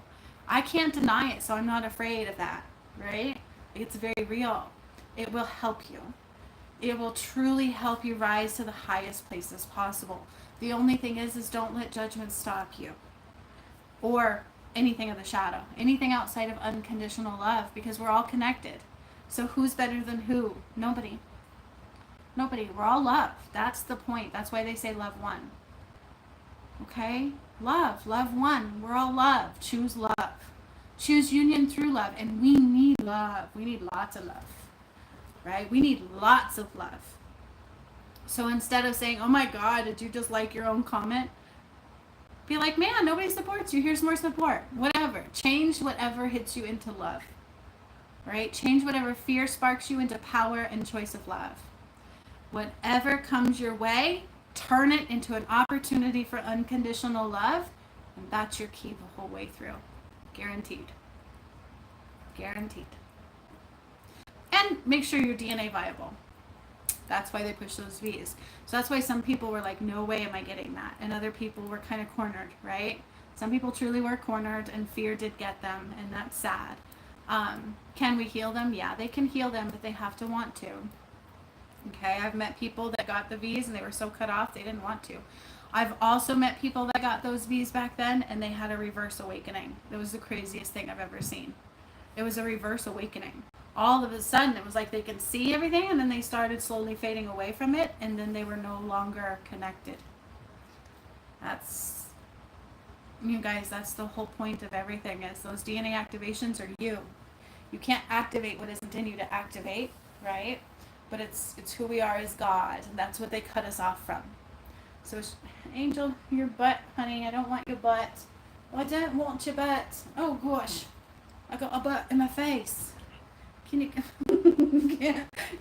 Speaker 1: I can't deny it, so I'm not afraid of that, right? It's very real. It will help you. It will truly help you rise to the highest places possible. The only thing is don't let judgment stop you. Or anything of the shadow. Anything outside of unconditional love, because we're all connected. So who's better than who? Nobody. Nobody. We're all love. That's the point. That's why they say love one. Okay? Love. Love one. We're all love. Choose love. Choose union through love. And we need love. We need lots of love. right? We need lots of love. So instead of saying, oh my God, did you just like your own comment? Be like, man, nobody supports you. Here's more support. Whatever. Change whatever hits you into love, right? Change whatever fear sparks you into power and choice of love. Whatever comes your way, turn it into an opportunity for unconditional love. And that's your key the whole way through. Guaranteed. Guaranteed. And make sure your DNA viable. That's why they push those V's. So that's why some people were like, no way am I getting that. And other people were kind of cornered, right? Some people truly were cornered and fear did get them, and that's sad. Can we heal them? Yeah, they can heal them, but they have to want to. Okay, I've met people that got the V's and they were so cut off they didn't want to. I've also met people that got those V's back then and they had a reverse awakening. It was the craziest thing I've ever seen. It was a reverse awakening. All of a sudden, it was like they could see everything, and then they started slowly fading away from it, and then they were no longer connected. That's, you guys, that's the whole point of everything, is those DNA activations are you. You can't activate what isn't in you to activate, right? But it's who we are as God, and that's what they cut us off from. So, Angel, your butt, honey, I don't want your butt. I don't want your butt. Oh, gosh. I got a butt in my face. Can you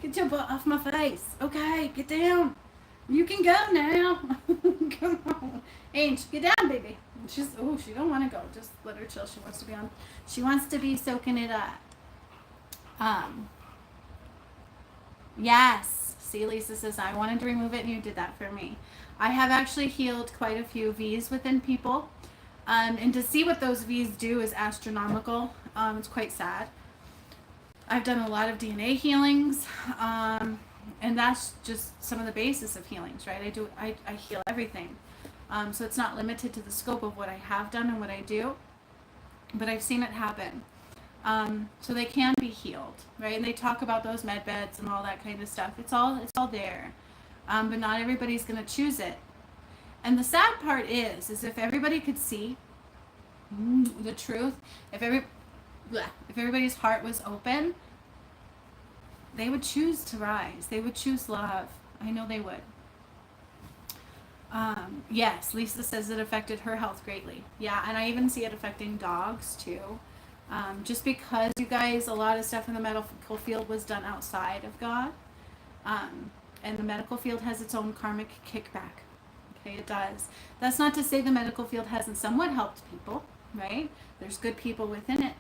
Speaker 1: get your butt off my face? Okay, get down. You can go now. Come on. Angel, get down, baby. She don't want to go. Just let her chill. She wants to be on. She wants to be soaking it up. Yes. See, Lisa says, I wanted to remove it and you did that for me. I have actually healed quite a few V's within people. And to see what those V's do is astronomical. It's quite sad. I've done a lot of DNA healings, and that's just some of the basis of healings, right? I heal everything. So it's not limited to the scope of what I have done and what I do, but I've seen it happen. So they can be healed, right? And they talk about those med beds and all that kind of stuff. It's all there. But not everybody's going to choose it. And the sad part is if everybody could see the truth, if everybody's heart was open, they would choose to rise. They would choose love. I know they would. Yes, Lisa says it affected her health greatly. Yeah, and I even see it affecting dogs too. Just because, you guys, a lot of stuff in the medical field was done outside of God. And the medical field has its own karmic kickback. Okay, it does. That's not to say the medical field hasn't somewhat helped people, right? There's good people within it.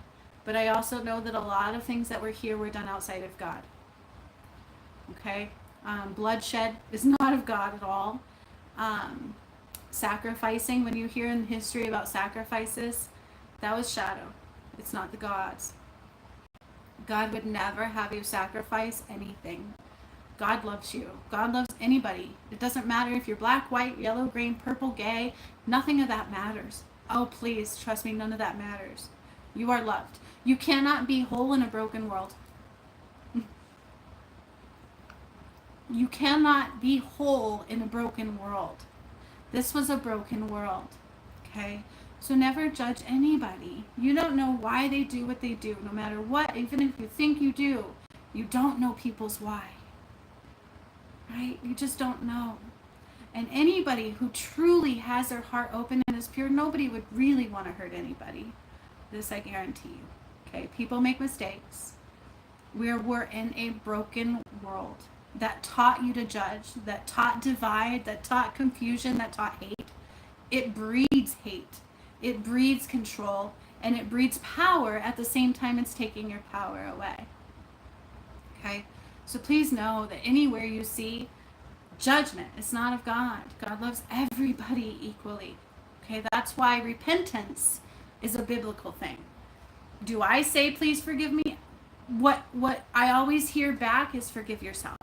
Speaker 1: But I also know that a lot of things that were here were done outside of God. Okay? Bloodshed is not of God at all. Sacrificing, when you hear in history about sacrifices, that was shadow. It's not the gods. God would never have you sacrifice anything. God loves you. God loves anybody. It doesn't matter if you're black, white, yellow, green, purple, gay. Nothing of that matters. Oh, please, trust me, none of that matters. You are loved. You cannot be whole in a broken world. You cannot be whole in a broken world. This was a broken world. Okay? So never judge anybody. You don't know why they do what they do, no matter what. Even if you think you do, you don't know people's why. Right? You just don't know. And anybody who truly has their heart open and is pure, nobody would really want to hurt anybody. This I guarantee you. Okay? People make mistakes. We're in a broken world that taught you to judge, that taught divide, that taught confusion, that taught hate. It breeds hate. It breeds control. And it breeds power at the same time it's taking your power away. Okay? So please know that anywhere you see judgment, it's not of God. God loves everybody equally. Okay? That's why repentance is a biblical thing. Do I say, please forgive me? What I always hear back is forgive yourself.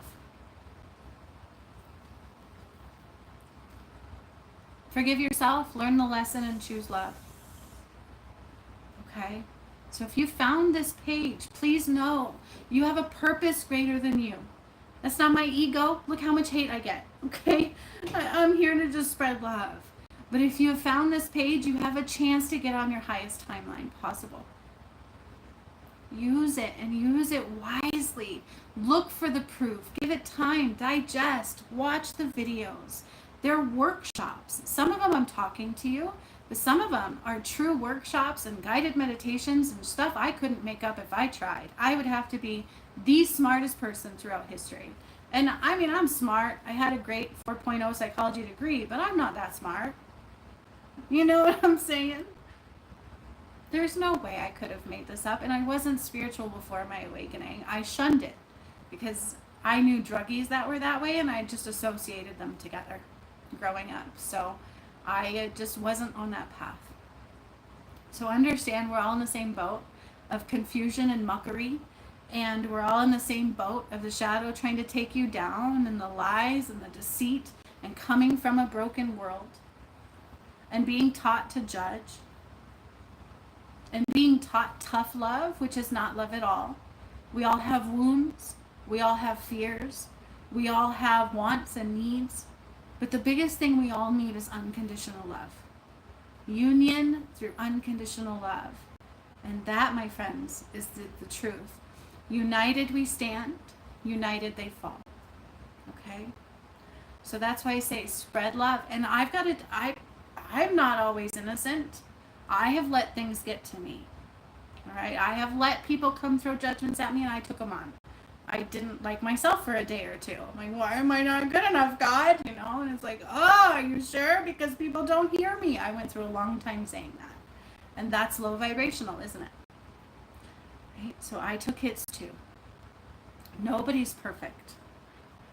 Speaker 1: Forgive yourself, learn the lesson, and choose love. Okay? So if you found this page, please know you have a purpose greater than you. That's not my ego. Look how much hate I get. Okay? I'm here to just spread love. But if you have found this page, you have a chance to get on your highest timeline possible. Use it and use it wisely. Look for the proof. Give it time. Digest. Watch the videos. They're workshops. Some of them I'm talking to you, but some of them are true workshops and guided meditations and stuff I couldn't make up if I tried. I would have to be the smartest person throughout history. And I mean, I'm smart. I had a great 4.0 psychology degree, but I'm not that smart. You know what I'm saying? There's no way I could have made this up, and I wasn't spiritual before my awakening. I shunned it because I knew druggies that were that way, and I just associated them together growing up. So I just wasn't on that path. So understand we're all in the same boat of confusion and muckery, and we're all in the same boat of the shadow trying to take you down, and the lies and the deceit, and coming from a broken world, and being taught to judge, and being taught tough love, which is not love at all. We all have wounds. We all have fears. We all have wants and needs. But the biggest thing we all need is unconditional love. Union through unconditional love. And that, my friends, is the truth. United we stand. United they fall. Okay? So that's why I say spread love. And I'm not always innocent. I have let things get to me. All right. I have let people come throw judgments at me, and I took them on. I didn't like myself for a day or two. I'm like, why am I not good enough, God? You know, and it's like, oh, are you sure? Because people don't hear me. I went through a long time saying that. And that's low vibrational, isn't it? Right? So I took hits too. Nobody's perfect.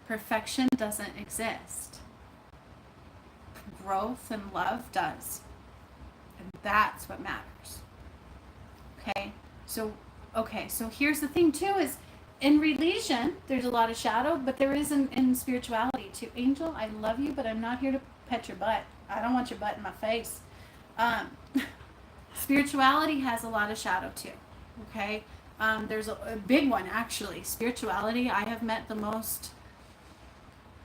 Speaker 1: Perfection doesn't exist. Growth and love does. And that's what matters. Okay? So here's the thing too is in religion, there's a lot of shadow, but there is in spirituality too. Angel, I love you, but I'm not here to pet your butt. I don't want your butt in my face. Spirituality has a lot of shadow too. Okay? There's a big one actually. Spirituality, I have met the most.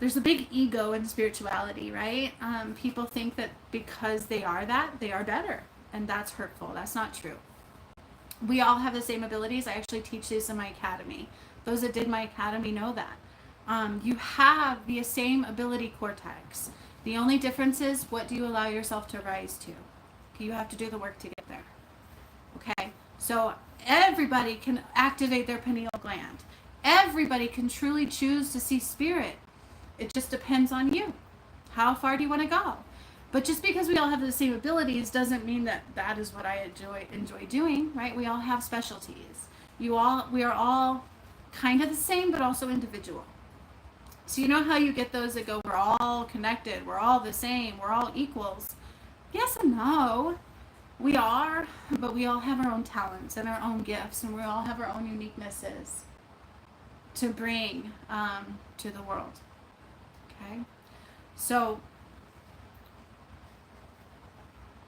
Speaker 1: There's a big ego in spirituality, right? People think that because they are that, they are better. And that's hurtful. That's not true. We all have the same abilities. I actually teach this in my academy. Those that did my academy know that. You have the same ability cortex. The only difference is, what do you allow yourself to rise to? You have to do the work to get there. Okay? So everybody can activate their pineal gland. Everybody can truly choose to see spirit. It just depends on you. How far do you want to go? But just because we all have the same abilities doesn't mean that that is what I enjoy doing, right? We all have specialties. We are all kind of the same, but also individual. So you know how you get those that go, we're all connected, we're all the same, we're all equals. Yes and no. We are, but we all have our own talents and our own gifts, and we all have our own uniquenesses to bring to the world. Okay? So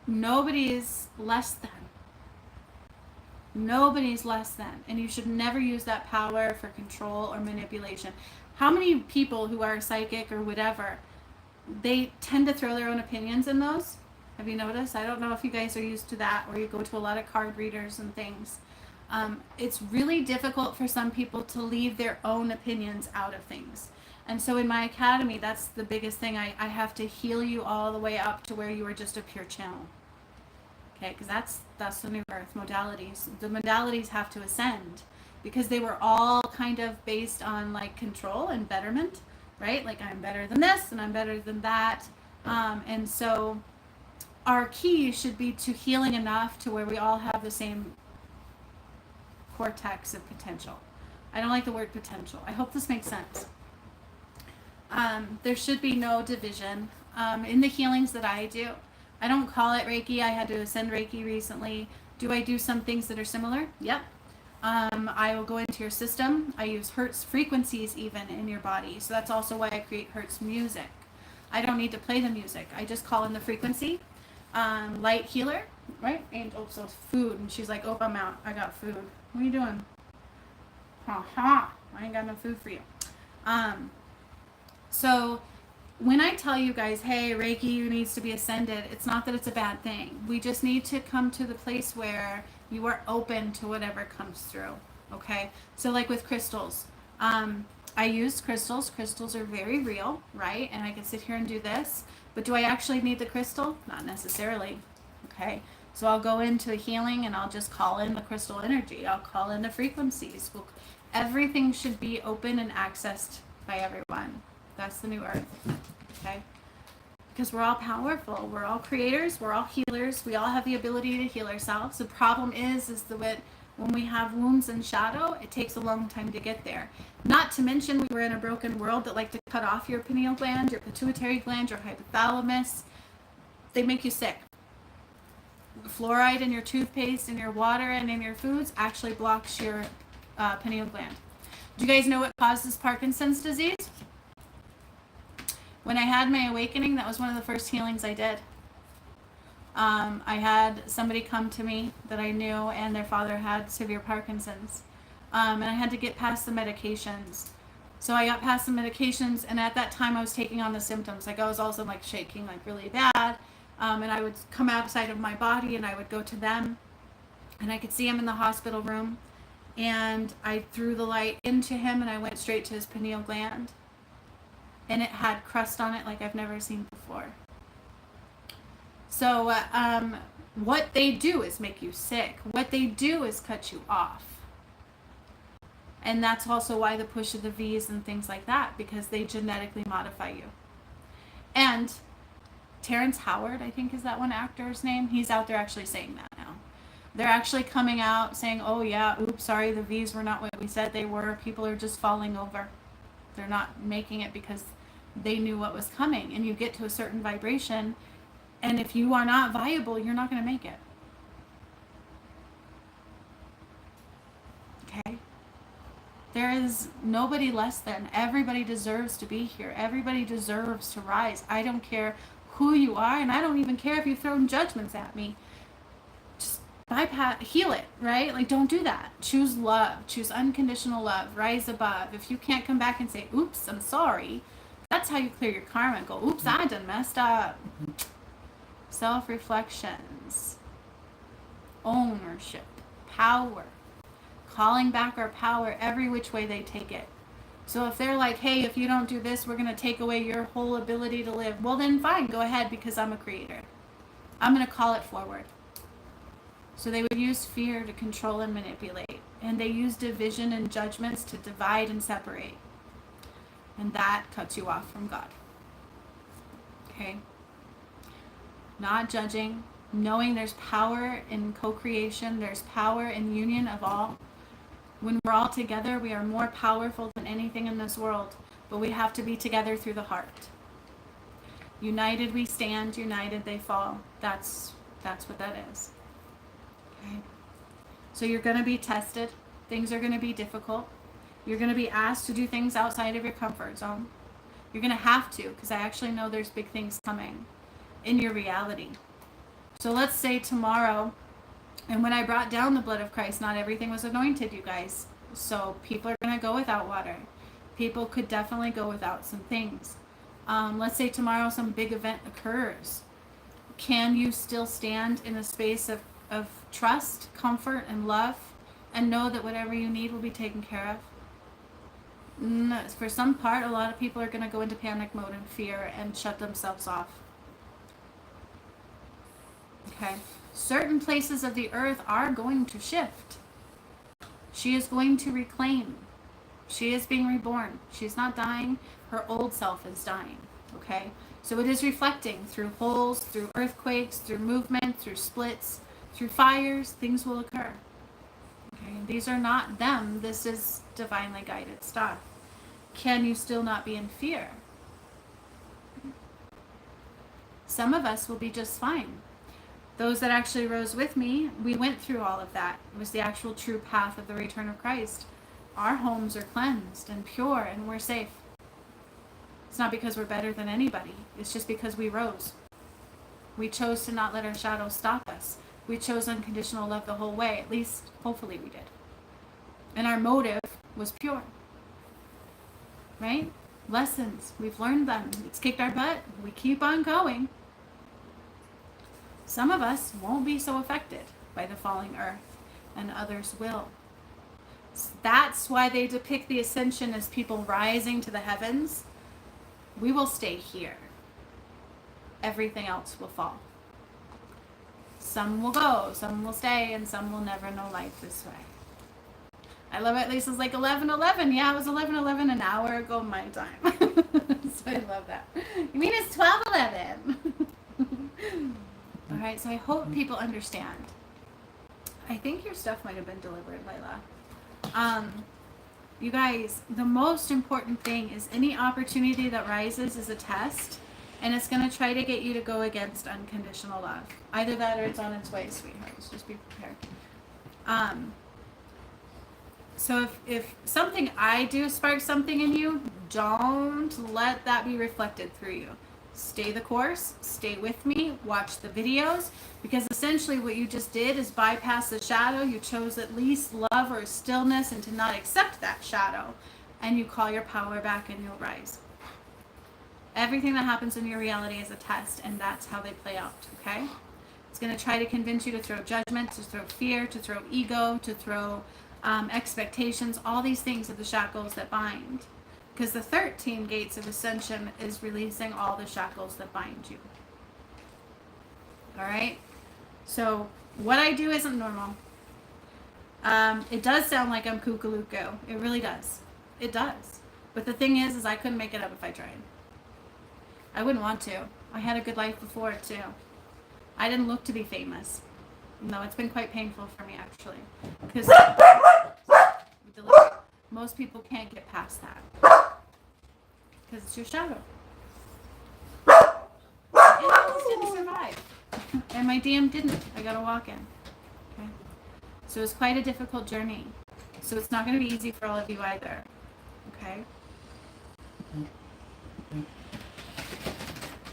Speaker 1: nobody is less than. Nobody's less than. And you should never use that power for control or manipulation. How many people who are psychic or whatever, they tend to throw their own opinions in those? Have you noticed? I don't know if you guys are used to that, or you go to a lot of card readers and things. It's really difficult for some people to leave their own opinions out of things. And so in my academy, that's the biggest thing. I have to heal you all the way up to where you are just a pure channel. Okay, because that's the new earth modalities. The modalities have to ascend because they were all kind of based on like control and betterment, right? Like I'm better than this and I'm better than that. And so our key should be to healing enough to where we all have the same cortex of potential. I don't like the word potential. I hope this makes sense. There should be no division in the healings that I do. I don't call it Reiki. I had to ascend Reiki recently. Do I do some things that are similar? Yep. I will go into your system. I use Hertz frequencies even in your body. So that's also why I create Hertz music. I don't need to play the music. I just call in the frequency. Light healer, right? Angel, so food. And she's like, oh, I'm out. I got food. What are you doing? I ain't got no food for you. So when I tell you guys, hey, Reiki needs to be ascended, it's not that it's a bad thing. We just need to come to the place where you are open to whatever comes through. Okay? So, like with crystals, I use crystals. Crystals are very real, right? And I can sit here and do this. But do I actually need the crystal? Not necessarily. Okay? So, I'll go into a healing and I'll just call in the crystal energy. I'll call in the frequencies. Everything should be open and accessed by everyone. That's the new earth. Okay? Because we're all powerful. We're all creators. We're all healers. We all have the ability to heal ourselves. The problem is that when we have wounds and shadow, it takes a long time to get there. Not to mention we were in a broken world that like to cut off your pineal gland, your pituitary gland, your hypothalamus. They make you sick. Fluoride in your toothpaste, in your water, and in your foods actually blocks your pineal gland. Do you guys know what causes Parkinson's disease? When I had my awakening, that was one of the first healings I did. I had somebody come to me that I knew, and their father had severe Parkinson's. And I had to get past the medications. So I got past the medications, and at that time I was taking on the symptoms. Like I was also like shaking like really bad. And I would come outside of my body and I would go to them, and I could see him in the hospital room. And I threw the light into him and I went straight to his pineal gland. And it had crust on it like I've never seen before. So what they do is make you sick. What they do is cut you off. And that's also why the push of the V's and things like that, because they genetically modify you. And Terrence Howard, I think is that one actor's name, he's out there actually saying that now. They're actually coming out saying, oh yeah, oops, sorry, the V's were not what we said they were. People are just falling over. They're not making it because they knew what was coming. And you get to a certain vibration, and if you are not viable, you're not going to make it. Okay? There is nobody less than. Everybody deserves to be here. Everybody deserves to rise. I don't care who you are, and I don't even care if you've thrown judgments at me. Just bypass, heal it, right? Like, don't do that. Choose love. Choose unconditional love. Rise above. If you can't come back and say, oops, I'm sorry, that's how you clear your karma and go, oops, I done messed up. Self-reflections. Ownership. Power. Calling back our power every which way they take it. So if they're like, hey, if you don't do this, we're going to take away your whole ability to live. Well, then fine, go ahead, because I'm a creator. I'm going to call it forward. So they would use fear to control and manipulate. And they use division and judgments to divide and separate. And that cuts you off from God. Okay? Not judging. Knowing there's power in co-creation. There's power in union of all. When we're all together, we are more powerful than anything in this world. But we have to be together through the heart. United we stand, united they fall. That's what that is. Okay. So you're going to be tested. Things are going to be difficult. You're going to be asked to do things outside of your comfort zone. You're going to have to, because I actually know there's big things coming in your reality. So let's say tomorrow, and when I brought down the blood of Christ, not everything was anointed, you guys. So people are going to go without water. People could definitely go without some things. Let's say tomorrow some big event occurs. Can you still stand in a space of trust, comfort, and love, and know that whatever you need will be taken care of? For some part, a lot of people are going to go into panic mode and fear and shut themselves off. Okay? Certain places of the earth are going to shift. She is going to reclaim. She is being reborn. She's not dying. Her old self is dying. Okay? So it is reflecting through holes, through earthquakes, through movement, through splits, through fires. Things will occur. Okay? These are not them. This is divinely guided stuff. Can you still not be in fear? Some of us will be just fine. Those that actually rose with me, we went through all of that. It was the actual true path of the return of Christ. Our homes are cleansed and pure, and we're safe. It's not because we're better than anybody. It's just because we rose. We chose to not let our shadows stop us. We chose unconditional love the whole way. At least, hopefully we did. And our motive was pure. Right? Lessons. We've learned them. It's kicked our butt. We keep on going. Some of us won't be so affected by the falling earth, and others will. That's why they depict the ascension as people rising to the heavens. We will stay here. Everything else will fall. Some will go, some will stay, and some will never know life this way. I love it. Lisa's like 11:11. Yeah, it was 11:11 an hour ago my time. So I love that. You mean it's 12:11? All right, so I hope people understand. I think your stuff might have been delivered, Layla. You guys, the most important thing is any opportunity that rises is a test, and it's going to try to get you to go against unconditional love. Either that or it's on its way, sweethearts. Just be prepared. So if something I do sparks something in you, don't let that be reflected through you. Stay the course, stay with me, watch the videos, because essentially what you just did is bypass the shadow. You chose at least love or stillness and to not accept that shadow, and you call your power back and you'll rise. Everything that happens in your reality is a test, and that's how they play out, okay? It's going to try to convince you to throw judgment, to throw fear, to throw ego, to throw expectations. All these things are the shackles that bind. Because the 13 gates of ascension is releasing all the shackles that bind you. All right? So what I do isn't normal. It does sound like I'm kookaluko. It really does. It does. But the thing is I couldn't make it up if I tried. I wouldn't want to. I had a good life before it too. I didn't look to be famous. No, it's been quite painful for me actually. Because most people can't get past that. Because it's your shadow. And I just didn't survive. And my DM didn't. I got to walk in. Okay. So it's quite a difficult journey. So it's not going to be easy for all of you either. Okay.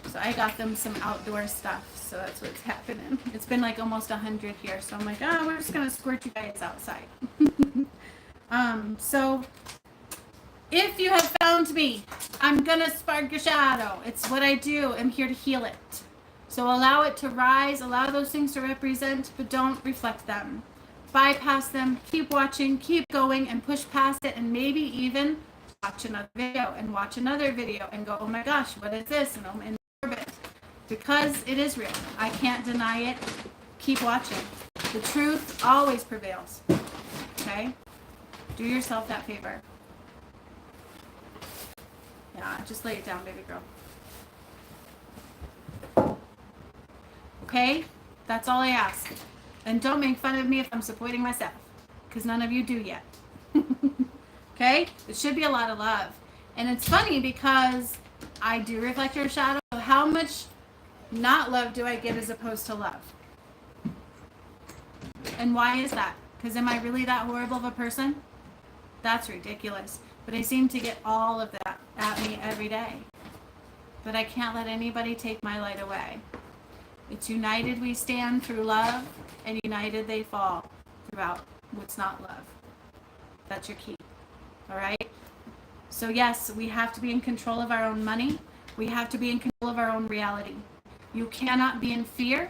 Speaker 1: So I got them some outdoor stuff. So that's what's happening. It's been like almost 100 here. So I'm like, we're just going to squirt you guys outside. So if you have found me, I'm going to spark your shadow. It's what I do. I'm here to heal it. So allow it to rise. Allow those things to represent, but don't reflect them. Bypass them. Keep watching. Keep going and push past it. And maybe even watch another video and watch another video and go, oh my gosh, what is this? And I'm in orbit. Because it is real. I can't deny it. Keep watching. The truth always prevails. Okay? Do yourself that favor. Yeah, just lay it down, baby girl. Okay? That's all I ask. And don't make fun of me if I'm supporting myself. Because none of you do yet. Okay? It should be a lot of love. And it's funny because I do reflect your shadow. So how much not love do I get as opposed to love? And why is that? Because am I really that horrible of a person? That's ridiculous. But I seem to get all of that at me every day. But I can't let anybody take my light away. It's united we stand through love, and united they fall throughout what's not love. That's your key. All right? So yes, we have to be in control of our own money. We have to be in control of our own reality. You cannot be in fear.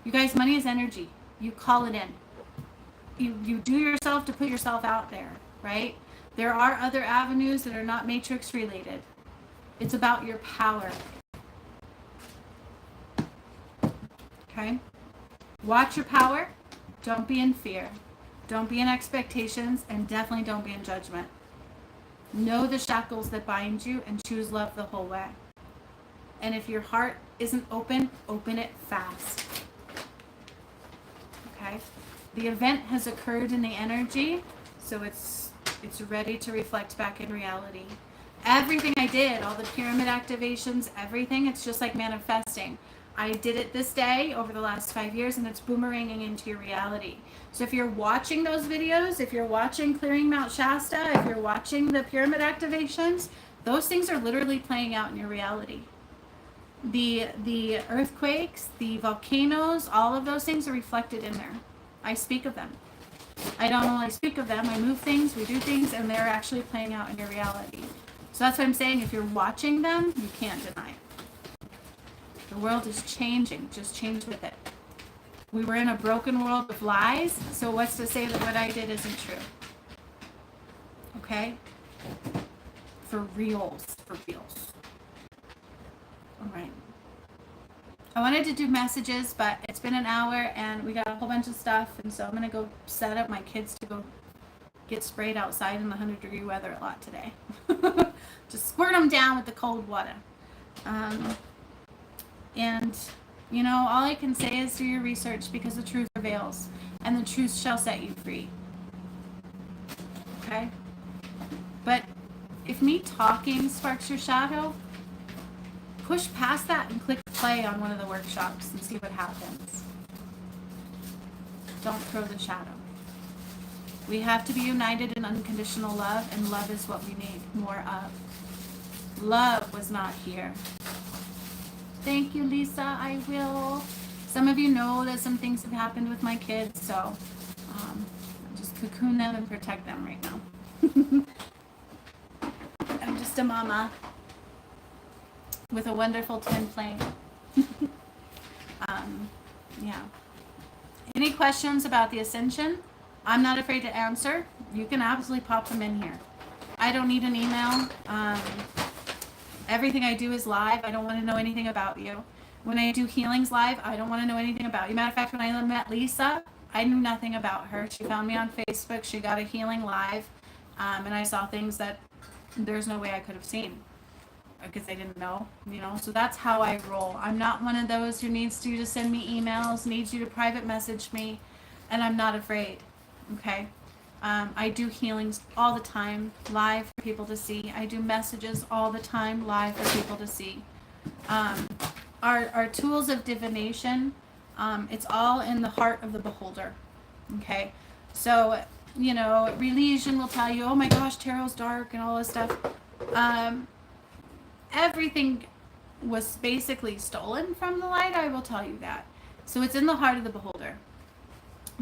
Speaker 1: You guys, money is energy. You call it in. You do yourself to put yourself out there, right? There are other avenues that are not matrix related. It's about your power. Okay? Watch your power. Don't be in fear. Don't be in expectations, and definitely don't be in judgment. Know the shackles that bind you and choose love the whole way. And if your heart isn't open, open it fast. Okay? The event has occurred in the energy, so it's ready to reflect back in reality. Everything I did, all the pyramid activations, everything, it's just like manifesting. I did it this day over the last 5 years, and it's boomeranging into your reality. So if you're watching those videos, if you're watching Clearing Mount Shasta, if you're watching the pyramid activations, those things are literally playing out in your reality. The earthquakes, the volcanoes, all of those things are reflected in there. I speak of them. I don't only speak of them, I move things, we do things, and they're actually playing out in your reality. So that's what I'm saying. If you're watching them, you can't deny it. The world is changing. Just change with it. We were in a broken world of lies, so what's to say that what I did isn't true? Okay? For reals. For reals. All right. I wanted to do messages, but it's been an hour and we got a whole bunch of stuff, and so I'm going to go set up my kids to go get sprayed outside in the 100-degree weather a lot today. Just squirt them down with the cold water. And, you know, all I can say is do your research, because the truth prevails, and the truth shall set you free. Okay? But if me talking sparks your shadow, push past that and click play on one of the workshops and see what happens. Don't throw the shadow. We have to be united in unconditional love, and love is what we need more of. Love was not here. Thank you, Lisa. I will. Some of you know that some things have happened with my kids, so just cocoon them and protect them right now. I'm just a mama with a wonderful twin flame. Yeah. Any questions about the ascension? I'm not afraid to answer. You can absolutely pop them in here. I don't need an email. Everything I do is live. I don't want to know anything about you. When I do healings live, I don't want to know anything about you. Matter of fact, when I met Lisa, I knew nothing about her. She found me on Facebook. She got a healing live. And I saw things that there's no way I could have seen, because I didn't know, you know. So that's how I roll. I'm not one of those who needs you to send me emails, needs you to private message me, and I'm not afraid. Okay? I do healings all the time, live for people to see. I do messages all the time, live for people to see. Our tools of divination, it's all in the heart of the beholder. Okay? So, you know, religion will tell you, oh my gosh, tarot's dark and all this stuff. Everything was basically stolen from the light, I will tell you that. So it's in the heart of the beholder.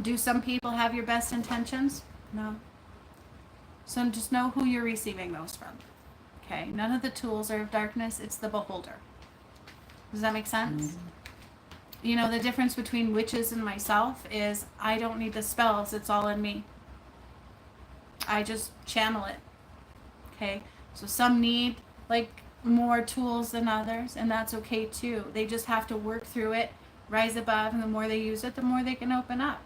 Speaker 1: Do some people have your best intentions? No. So just know who you're receiving those from. Okay? None of the tools are of darkness. It's the beholder. Does that make sense? Mm-hmm. You know, the difference between witches and myself is I don't need the spells. It's all in me. I just channel it. Okay? So some need, like, more tools than others, and that's okay too. They just have to work through it, rise above, and the more they use it, the more they can open up.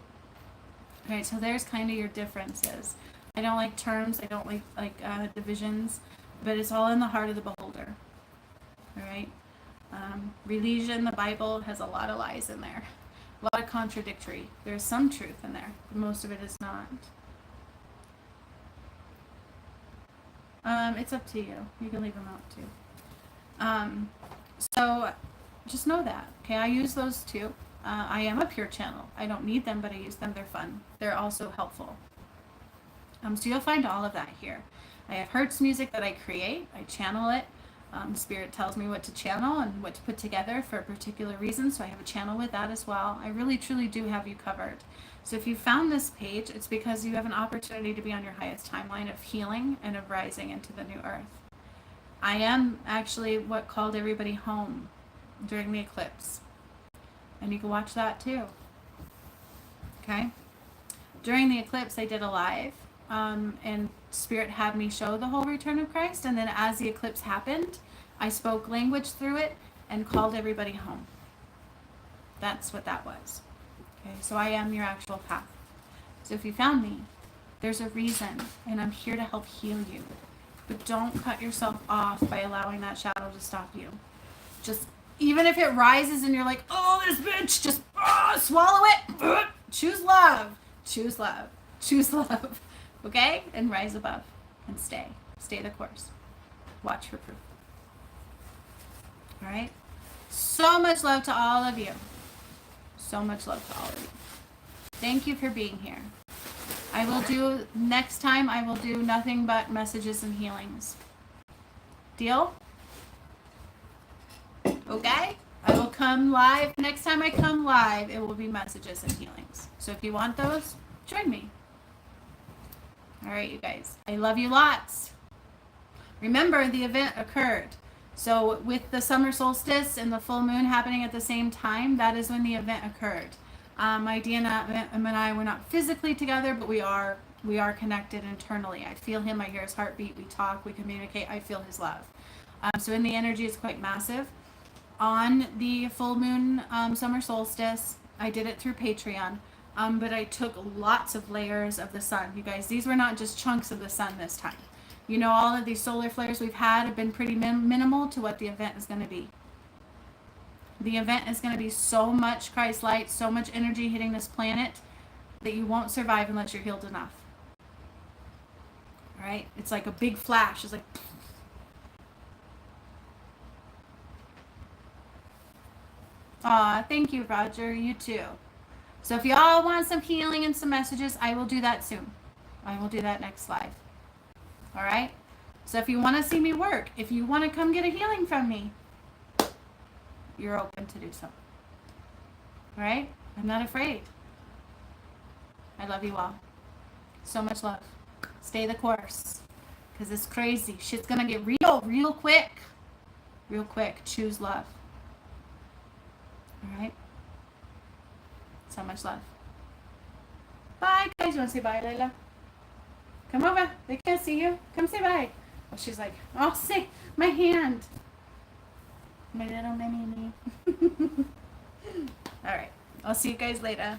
Speaker 1: All right, so there's kind of your differences. I don't like terms, I don't like divisions, but it's all in the heart of the beholder. All right? Religion, the Bible, has a lot of lies in there, a lot of contradictory. There's some truth in there, but most of it is not. It's up to you. You can leave them out too. So just know that. Okay, I use those too. I am a pure channel. I don't need them, but I use them. They're fun. They're also helpful. So you'll find all of that here. I have Hertz music that I create. I channel it. Spirit tells me what to channel and what to put together for a particular reason, so I have a channel with that as well. I really, truly do have you covered. So if you found this page, it's because you have an opportunity to be on your highest timeline of healing and of rising into the new earth. I am actually what called everybody home during the eclipse. And you can watch that too. Okay? During the eclipse, I did a live, and Spirit had me show the whole return of Christ. And then as the eclipse happened, I spoke language through it and called everybody home. That's what that was. Okay? So I am your actual path. So if you found me, there's a reason, and I'm here to help heal you. But don't cut yourself off by allowing that shadow to stop you. Just, even if it rises and you're like, oh, this bitch, just swallow it. Choose love. Choose love. Choose love. Okay? And rise above. And stay. Stay the course. Watch for proof. All right? So much love to all of you. So much love to all of you. Thank you for being here. I will do, next time, I will do nothing but messages and healings. Deal? Okay? I will come live. Next time I come live, it will be messages and healings. So if you want those, join me. All right, you guys. I love you lots. Remember, the event occurred. So with the summer solstice and the full moon happening at the same time, that is when the event occurred. My Deanna and I were not physically together, but we are connected internally. I feel him. I hear his heartbeat. We talk. We communicate. I feel his love. So in the energy is quite massive. On the full moon summer solstice, I did it through Patreon. But I took lots of layers of the sun. You guys, these were not just chunks of the sun this time. You know, all of these solar flares we've had have been pretty minimal to what the event is going to be. The event is going to be so much Christ light, so much energy hitting this planet that you won't survive unless you're healed enough. All right? It's like a big flash. It's like... Aw, thank you, Roger. You too. So if y'all want some healing and some messages, I will do that soon. I will do that next live. All right? So if you want to see me work, if you want to come get a healing from me, you're open to do so. All right? I'm not afraid. I love you all. So much love. Stay the course. Because it's crazy. Shit's going to get real quick. Real quick. Choose love. All right? So much love. Bye, guys. You want to say bye, Layla? Come over. They can't see you. Come say bye. Oh, she's like, oh, say my hand. My little mini me. All right. I'll see you guys later.